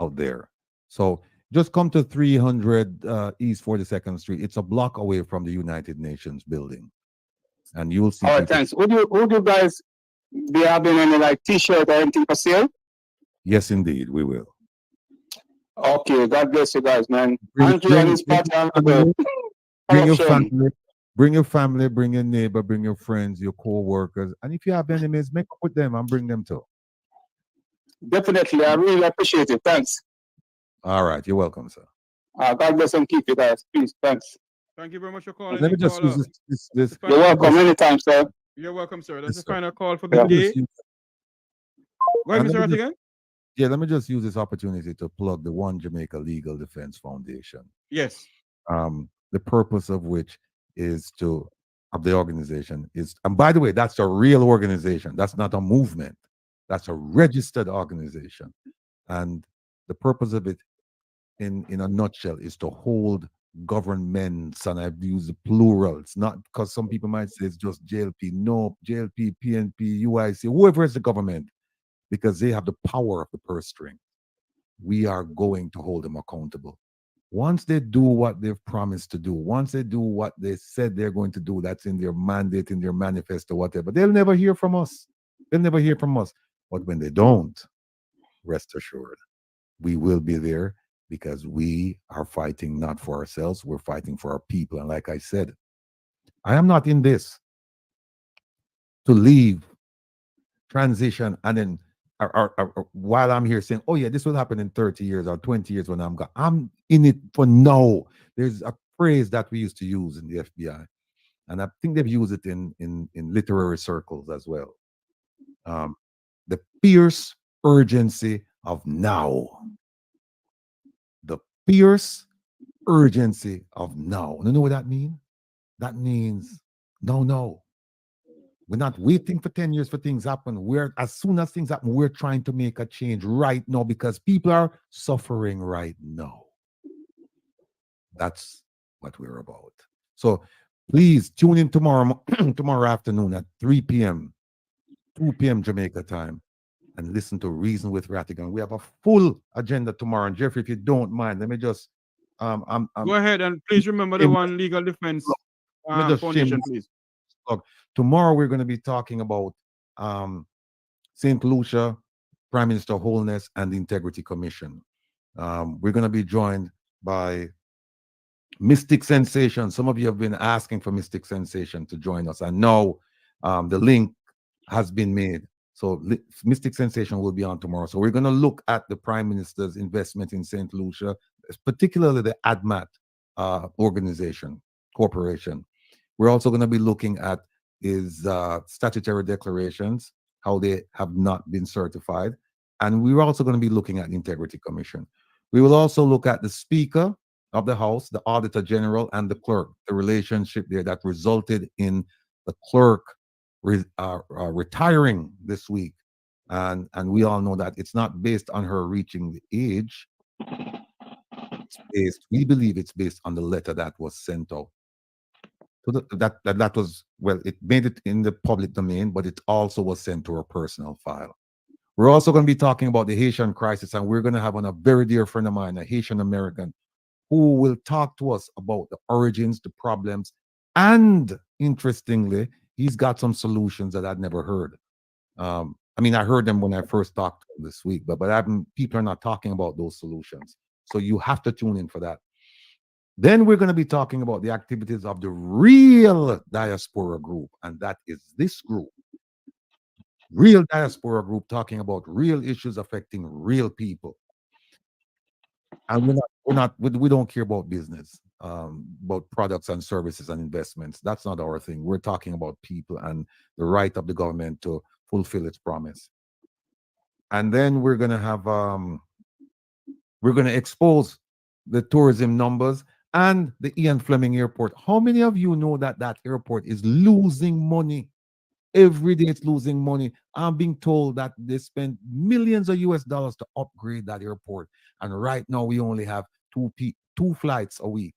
out there. So just come to 300 East 42nd Street. It's a block away from the United Nations building. And you will see. All right, thanks. Would you guys be having any like T-shirt or anything for sale? Yes, indeed, we will. Okay, God bless you guys, man. Bring Andrew and his partner, the your corruption. family, bring your family, bring your neighbor, bring your friends, your co-workers. And if you have enemies, make up with them and bring them too. Definitely, I really appreciate it. Thanks. All right, you're welcome, sir. God bless and keep you guys. Peace. Thanks. Thank you very much for calling. Let me just use this. You're welcome anytime, sir. You're welcome, sir. That's the final call for the day. Go ahead, Mr. Rattigan. Yeah, let me just use this opportunity to plug the One Jamaica Legal Defense Foundation. Yes. The purpose of which is of the organization is, and by the way, that's a real organization. That's not a movement. That's a registered organization. And the purpose of it, in a nutshell, is to hold governments, and I've used the plural. It's not because some people might say it's just JLP. No, JLP, PNP, UIC, whoever is the government, because they have the power of the purse string. We are going to hold them accountable. Once they do what they've promised to do, once they do what they said they're going to do, that's in their mandate, in their manifesto, whatever, they'll never hear from us. They'll never hear from us. But when they don't, rest assured, we will be there, because we are fighting not for ourselves, we're fighting for our people. And like I said, I am not in this to leave, transition, and then while I'm here saying, oh yeah, this will happen in 30 years or 20 years when I'm gone. I'm in it for now. There's a phrase that we used to use in the FBI, and I think they've used it in literary circles as well. The fierce urgency of now. The fierce urgency of now. You know what that means? That means no. We're not waiting for 10 years for things to happen. As soon as things happen, we're trying to make a change right now, because people are suffering right now. That's what we're about. So please tune in tomorrow afternoon at 3 p.m., 2 p.m. Jamaica time, and listen to Reason with Rattigan. We have a full agenda tomorrow. And Jeffrey, if you don't mind, let me just go ahead, and please remember the One Legal Defense Foundation, please. Look, tomorrow we're going to be talking about St. Lucia, Prime Minister Holness, and the Integrity Commission. We're going to be joined by Mystic Sensation. Some of you have been asking for Mystic Sensation to join us. I know the link has been made. So Mystic Sensation will be on tomorrow. So we're going to look at the Prime Minister's investment in St. Lucia, particularly the ADMAT corporation. We're also going to be looking at his statutory declarations, how they have not been certified. And we're also going to be looking at the Integrity Commission. We will also look at the Speaker of the House, the Auditor General, and the clerk, the relationship there that resulted in the clerk retiring this week. And we all know that it's not based on her reaching the age. We believe it's based on the letter that was sent out. So that was, well, it made it in the public domain, but it also was sent to her personal file. We're also going to be talking about the Haitian crisis, and we're going to have on a very dear friend of mine, a Haitian American, who will talk to us about the origins, the problems, and interestingly, he's got some solutions that I'd never heard. I mean, I heard them when I first talked to him this week, but people are not talking about those solutions. So you have to tune in for that. Then we're going to be talking about the activities of the real diaspora group, and that is this group. Real diaspora group, talking about real issues affecting real people. And we don't care about business, about products and services and investments. That's not our thing. We're talking about people and the right of the government to fulfill its promise. And then we're going to have, we're going to expose the tourism numbers and the Ian Fleming Airport. How many of you know that that airport is losing money Every day it's losing money. I'm being told that they spend millions of US dollars to upgrade that airport. And right now we only have two flights a week.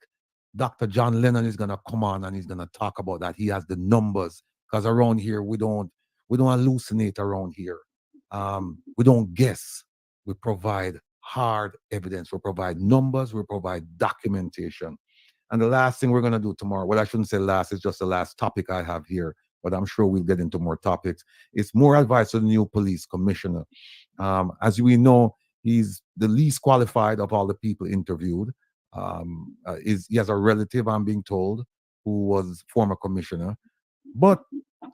Dr. John Lennon is gonna come on and he's gonna talk about that. He has the numbers because around here we don't hallucinate around here. We don't guess. We provide hard evidence. We provide numbers. We provide documentation. And the last thing we're gonna do tomorrow, well, I shouldn't say last, it's just the last topic I have here, but I'm sure we'll get into more topics. It's more advice to the new police commissioner. As we know, he's the least qualified of all the people interviewed. He has a relative, I'm being told, who was former commissioner, but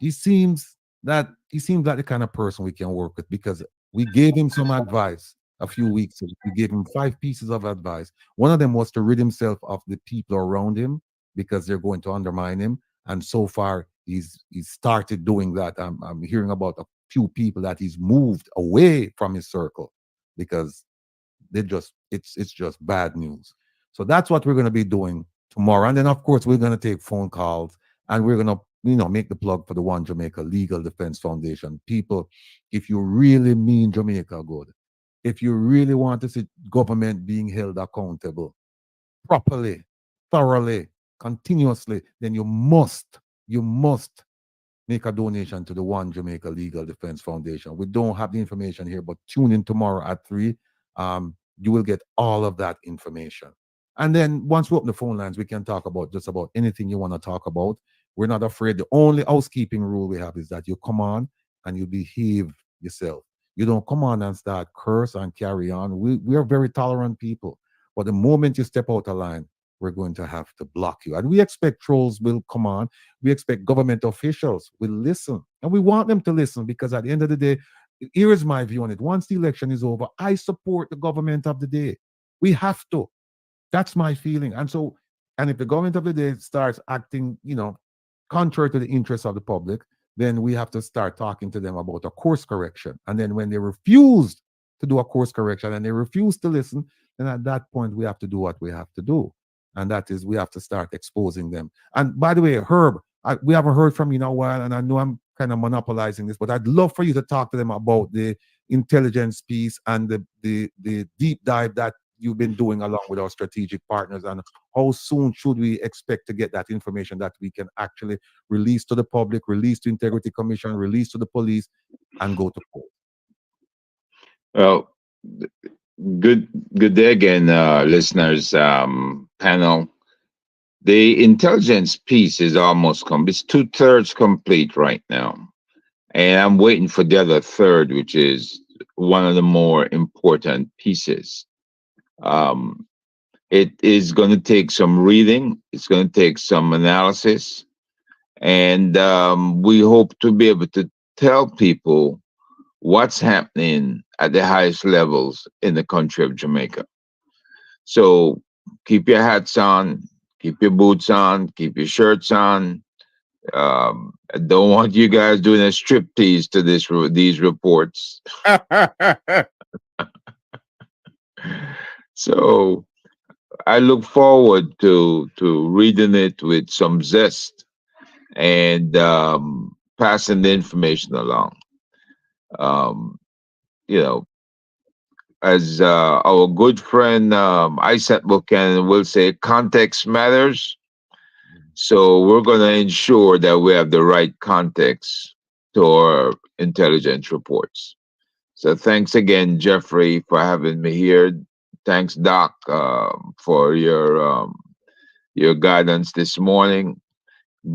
he seems like the kind of person we can work with because we gave him some advice a few weeks ago. We gave him 5 pieces of advice. One of them was to rid himself of the people around him because they're going to undermine him. And so far, he's started doing that. I'm hearing about a few people that he's moved away from his circle because it's just bad news. So that's what we're going to be doing tomorrow. And then of course we're going to take phone calls and we're going to make the plug for the One Jamaica Legal Defense Foundation. People, if you really mean Jamaica good, if you really want to see government being held accountable properly, thoroughly, continuously, then you must make a donation to the One Jamaica Legal Defense Foundation. We don't have the information here, but tune in tomorrow at 3. You will get all of that information. And then once we open the phone lines, we can talk about just about anything you want to talk about. We're not afraid. The only housekeeping rule we have is that you come on and you behave yourself. You don't come on and start curse and carry on. We are very tolerant people. But the moment you step out of line, we're going to have to block you. And we expect trolls will come on. We expect government officials will listen. And we want them to listen because at the end of the day, here is my view on it. Once the election is over, I support the government of the day. We have to. That's my feeling. And if the government of the day starts acting, contrary to the interests of the public, then we have to start talking to them about a course correction. And then when they refuse to do a course correction and they refuse to listen, then at that point we have to do what we have to do. And that is we have to start exposing them. And by the way, Herb, we haven't heard from you in a while, and I know I'm kind of monopolizing this, but I'd love for you to talk to them about the intelligence piece and the deep dive that you've been doing along with our strategic partners, and how soon should we expect to get that information that we can actually release to the public, release to Integrity Commission, release to the police, and go to court. Well, good day again, listeners, panel. The intelligence piece is almost complete. It's 2/3 complete right now. And I'm waiting for the other third, which is one of the more important pieces. It is going to take some reading. It's going to take some analysis. And we hope to be able to tell people what's happening at the highest levels in the country of Jamaica. So keep your hats on, keep your boots on, keep your shirts on. I don't want you guys doing a striptease to these reports. So I look forward to reading it with some zest and passing the information along. You know, as our good friend Isaac Buchanan will say, context matters. So we're going to ensure that we have the right context to our intelligence reports. So thanks again, Jeffrey, for having me here. Thanks, Doc, for your guidance this morning.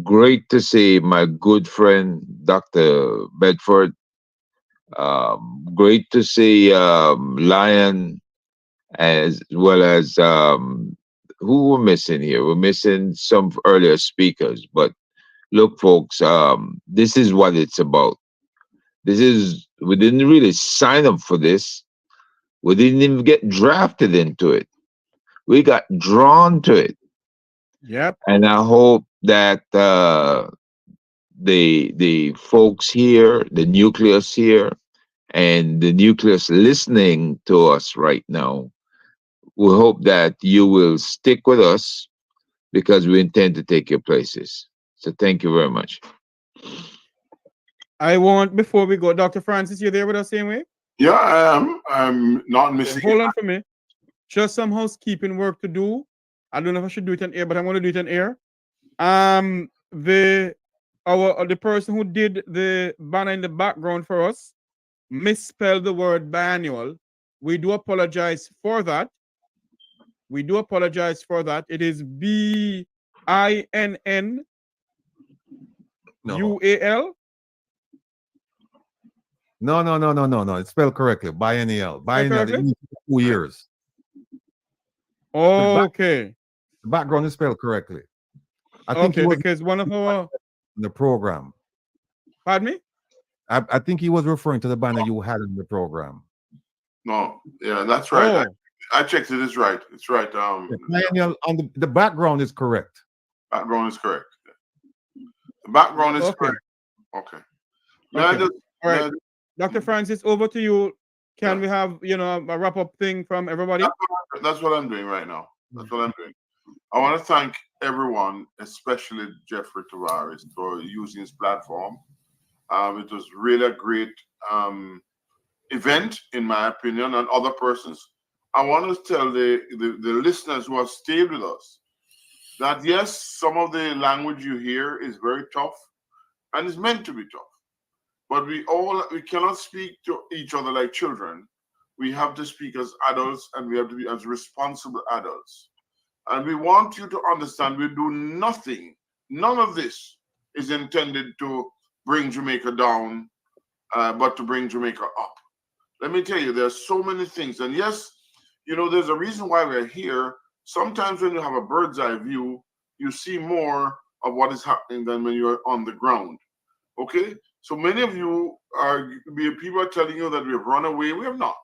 Great to see my good friend, Dr. Bedford. Great to see Lion, as well as who we're missing here. We're missing some earlier speakers, but look, folks, this is what it's about. We didn't really sign up for this. We didn't even get drafted into it. We got drawn to it. Yep. And I hope that the folks here, the nucleus here, and the nucleus listening to us right now, we hope that you will stick with us because we intend to take your places. So thank you very much. I want, before we go, Dr. Francis, you there with us same way? Yeah, I am. I'm not missing. Hold on for me. Just some housekeeping work to do. I don't know if I should do it on air, but I'm going to do it on air. The person who did the banner in the background for us misspelled the word biannual. We do apologize for that. We do apologize for that. It is BINNUAL. No. It's spelled correctly. Biennial. Biennial. It means 2 years. Okay. The background is spelled correctly. I think okay, because one of our the program. Pardon me? I think he was referring to the banner you had in the program. No, yeah, that's right. I checked it. It's right. It's right. Biennial on the background is correct. Background is correct. The background is correct. Okay. All right. Dr. Francis, over to you. Can we have, a wrap-up thing from everybody? That's what I'm doing right now. That's what I'm doing. I want to thank everyone, especially Jeffrey Tavares, for using his platform. It was really a great event, in my opinion, and other persons. I want to tell the listeners who have stayed with us that, yes, some of the language you hear is very tough and is meant to be tough. But we cannot speak to each other like children. We have to speak as adults, and we have to be as responsible adults. And we want you to understand we do nothing. None of this is intended to bring Jamaica down, but to bring Jamaica up. Let me tell you, there's so many things. And yes, there's a reason why we're here. Sometimes when you have a bird's eye view, you see more of what is happening than when you're on the ground. Okay? So many of you people are telling you that we have run away. We have not.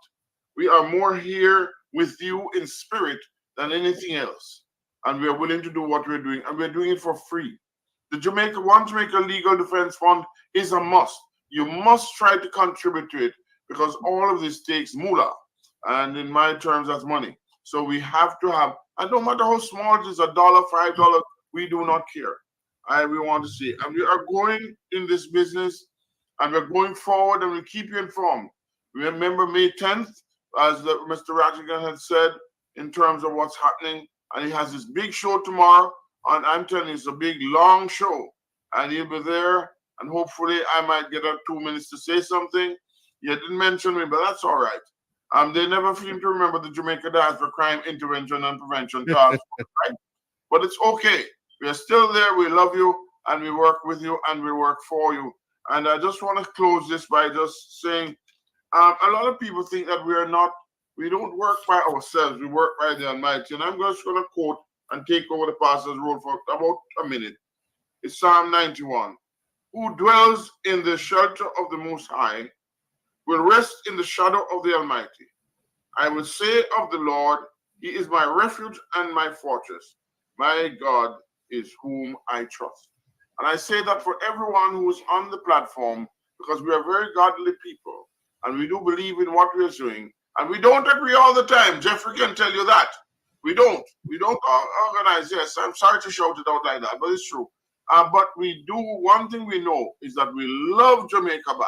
We are more here with you in spirit than anything else. And we are willing to do what we're doing, and we're doing it for free. The One Jamaica Legal Defense Fund is a must. You must try to contribute to it because all of this takes moolah. And in my terms, that's money. So we have to have, and no matter how small it is, $1, $5, we do not care. We want to see. And we are going in this business, and we're going forward, and we'll keep you informed. Remember May 10th, as Mr. Rattigan had said, in terms of what's happening. And he has this big show tomorrow. And I'm telling you, it's a big, long show. And he'll be there. And hopefully I might get 2 minutes to say something. You didn't mention me, but that's all right. They never seem to remember the Jamaica Diaspora Crime Intervention and Prevention Task Force, right? But it's okay. We are still there. We love you. And we work with you. And we work for you. And I just want to close this by just saying, a lot of people think that we don't work by ourselves. We work by the Almighty. And I'm just going to quote and take over the pastor's role for about a minute. It's Psalm 91. Who dwells in the shelter of the Most High will rest in the shadow of the Almighty. I will say of the Lord, He is my refuge and my fortress. My God is whom I trust. And I say that for everyone who is on the platform, because we are very godly people, and we do believe in what we are doing. And we don't agree all the time. Jeffrey can tell you that. We don't organize. Yes, I'm sorry to shout it out like that, but it's true. But we do, one thing we know is that we love Jamaica bad.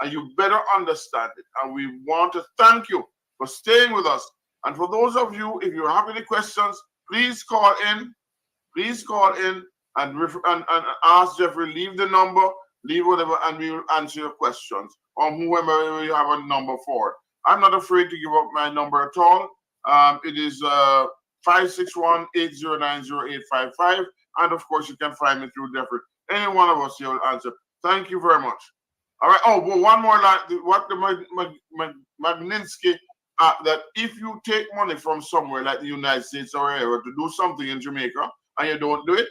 And you better understand it. And we want to thank you for staying with us. And for those of you, if you have any questions, please call in. Please call in and ask Jeffrey, leave the number, leave whatever, and we will answer your questions or whoever you have a number for. I'm not afraid to give up my number at all. It is 561-809-0855. And of course, you can find me through Jeffrey. Any one of us here will answer. Thank you very much. All right. Oh, well, one more line. What the Magnitsky, that if you take money from somewhere like the United States or wherever to do something in Jamaica and you don't do it,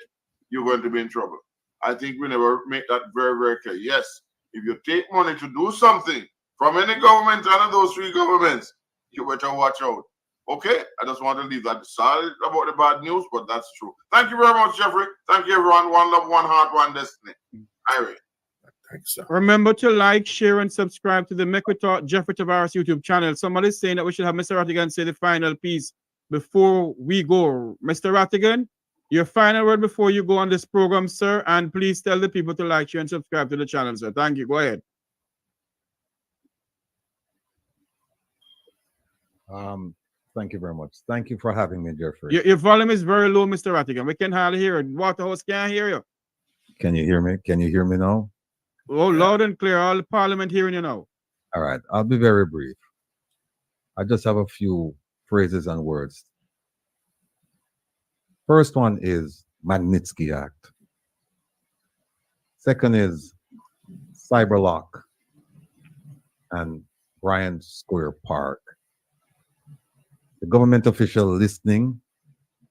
you're going to be in trouble. I think we never make that very, very clear. Yes, if you take money to do something from any government, any of those three governments, you better watch out. Okay? I just want to leave that. Sorry about the bad news, but that's true. Thank you very much, Jeffrey. Thank you, everyone. One love, one heart, one destiny. Irene. Thanks, sir. Remember to like, share, and subscribe to the Make We Talk Jeffrey Tavares YouTube channel. Somebody's saying that we should have Mr. Rattigan say the final piece before we go. Mr. Rattigan, Your final word before you go on this program, sir, and please tell the people to like, share, and subscribe to the channel, sir. Thank you. Go ahead. Thank you very much. Thank you for having me, Jeffrey. Your volume is very low, Mr. Rattigan. We can hardly hear it. Waterhouse can't hear you. Can you hear me? Can you hear me now? Oh, loud and clear. All the parliament hearing you now. All right. I'll be very brief. I just have a few phrases and words. First one is Magnitsky Act. Second is Cyberlock and Bryant Square Park. The government official listening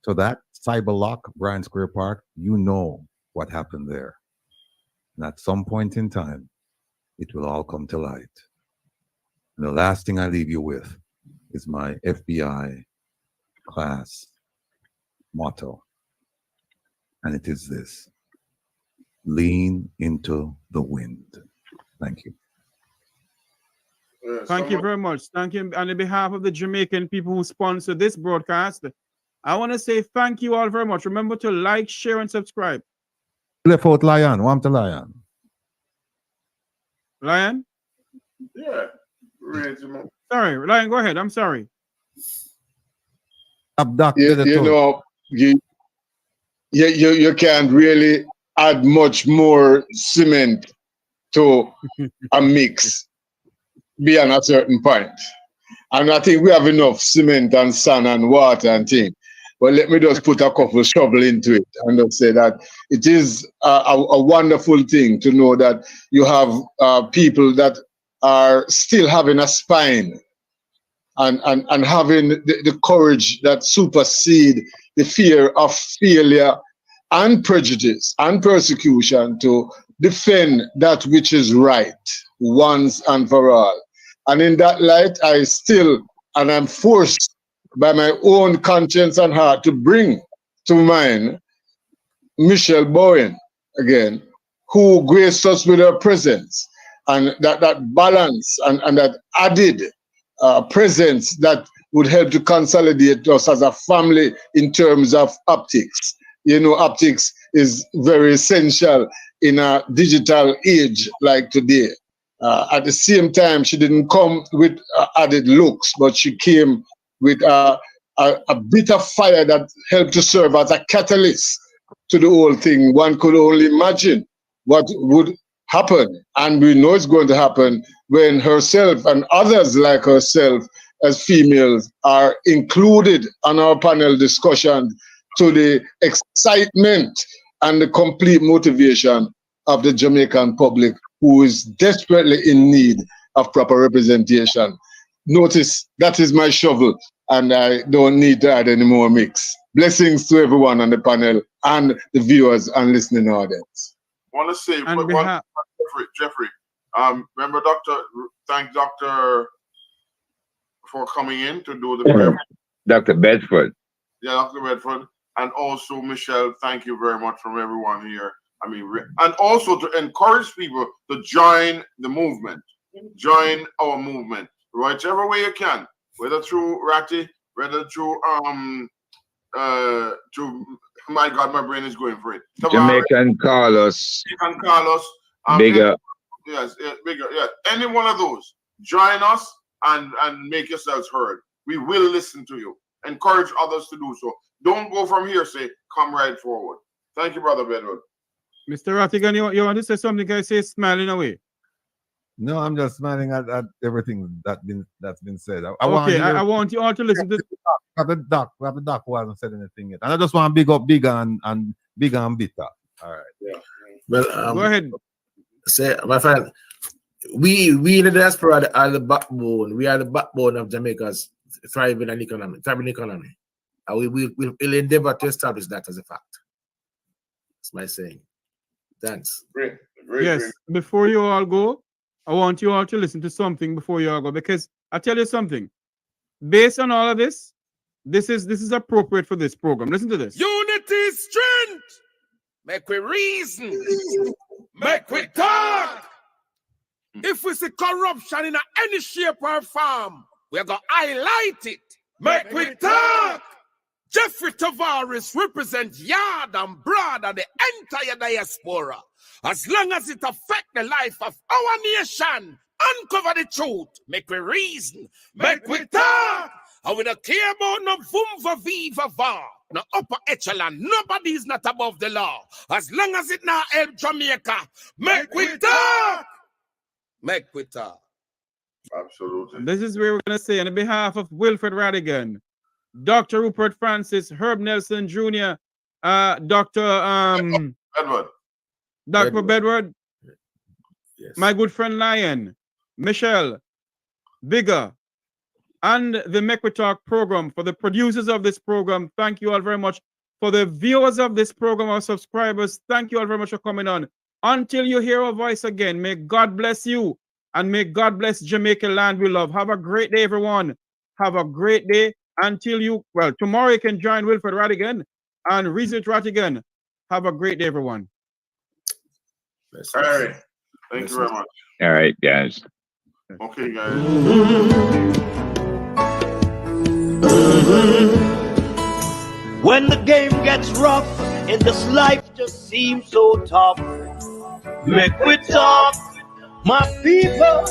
to that, Cyberlock, Bryant Square Park, you know what happened there. And at some point in time, it will all come to light. And the last thing I leave you with is my FBI class motto. And it is this: lean into the wind. Thank you. Thank you very much. Thank you. On behalf of the Jamaican people who sponsor this broadcast, I want to say thank you all very much. Remember to like, share, and subscribe. Left out Lion. Want to Lion? Lion? Yeah. Sorry, Lion, go ahead. I'm sorry. You know, you can't really add much more cement to a mix beyond a certain point. And I think we have enough cement and sand and water and things. But let me just put a couple shovel into it and just say that it is a wonderful thing to know that you have people that are still having a spine and having the courage that supersede the fear of failure and prejudice and persecution to defend that which is right once and for all. And in that light, I still, and I'm forced by my own conscience and heart to bring to mind Michelle Bowen again, who graced us with her presence, and that balance and that added presence that would help to consolidate us as a family in terms of optics. You know, optics is very essential in a digital age like today. At the same time, she didn't come with added looks, but she came with a bit of fire that helped to serve as a catalyst to the whole thing. One could only imagine what would happen, and we know it's going to happen when herself and others like herself as females are included on our panel discussion, to the excitement and the complete motivation of the Jamaican public, who is desperately in need of proper representation. Notice that is my shovel, and I don't need to add any more mix. Blessings to everyone on the panel and the viewers and listening audience. I want to say, Jeffrey, remember thank Dr. for coming in to do the prayer. Dr. Bedford. Yeah, Dr. Bedford. And also, Michelle, thank you very much from everyone here. I mean, and also to encourage people to join the movement, join our movement, whichever way you can, whether through Ratty, whether through my God, my brain is going for it. Jamaican Carlos. Jamaican Carlos. Bigger. Yes, bigger. Yeah, any one of those. Join us and make yourselves heard. We will listen to you. Encourage others to do so. Don't go from here. Say, come right forward. Thank you, Brother Bedford. Mr. Rattigan, you want to say something? I say smiling away. No, I'm just smiling at everything that's been said. I want you all to listen to the doc who hasn't said anything yet. And I just want to big up Bigger and Bitter. All right. Yeah. Well, go ahead. Say, my friend, we in the diaspora are the backbone. We are the backbone of Jamaica's thriving economy. And we'll endeavor to establish that as a fact. That's my saying. Thanks. Great. Yes. Before you all go, I want you all to listen to something before you all go, because I tell you something. Based on all of this, this is appropriate for this program. Listen to this. Unity is strength. Make we reason. Make we talk. If we see corruption in any shape or form, we're going to highlight it. Make we talk. Jeffrey Tavares represent yard and broad of the entire diaspora. As long as it affect the life of our nation, uncover the truth, make we reason, make we talk. And we don't care about no vumva viva va, no upper echelon. Nobody is not above the law. As long as it not help Jamaica, make we talk. Make we talk. Absolutely. This is where we're going to say, on behalf of Wilfred Radigan, Dr. Rupert Francis, Herb Nelson Jr., Dr. Edward. Dr. Bedward, Yes. my good friend Lion, Michelle, Bigger, and the Make We Talk program, for the producers of this program, thank you all very much. For the viewers of this program, our subscribers, thank you all very much for coming on. Until you hear our voice again, may God bless you, and may God bless Jamaica land we love. Have a great day, everyone. Have a great day. Until you, well, tomorrow you can join Wilfred Radigan and Research Radigan. Have a great day, everyone. All right. Thank you very much. All right, guys. Okay, guys. When the game gets rough and this life just seems so tough, make we talk, my people.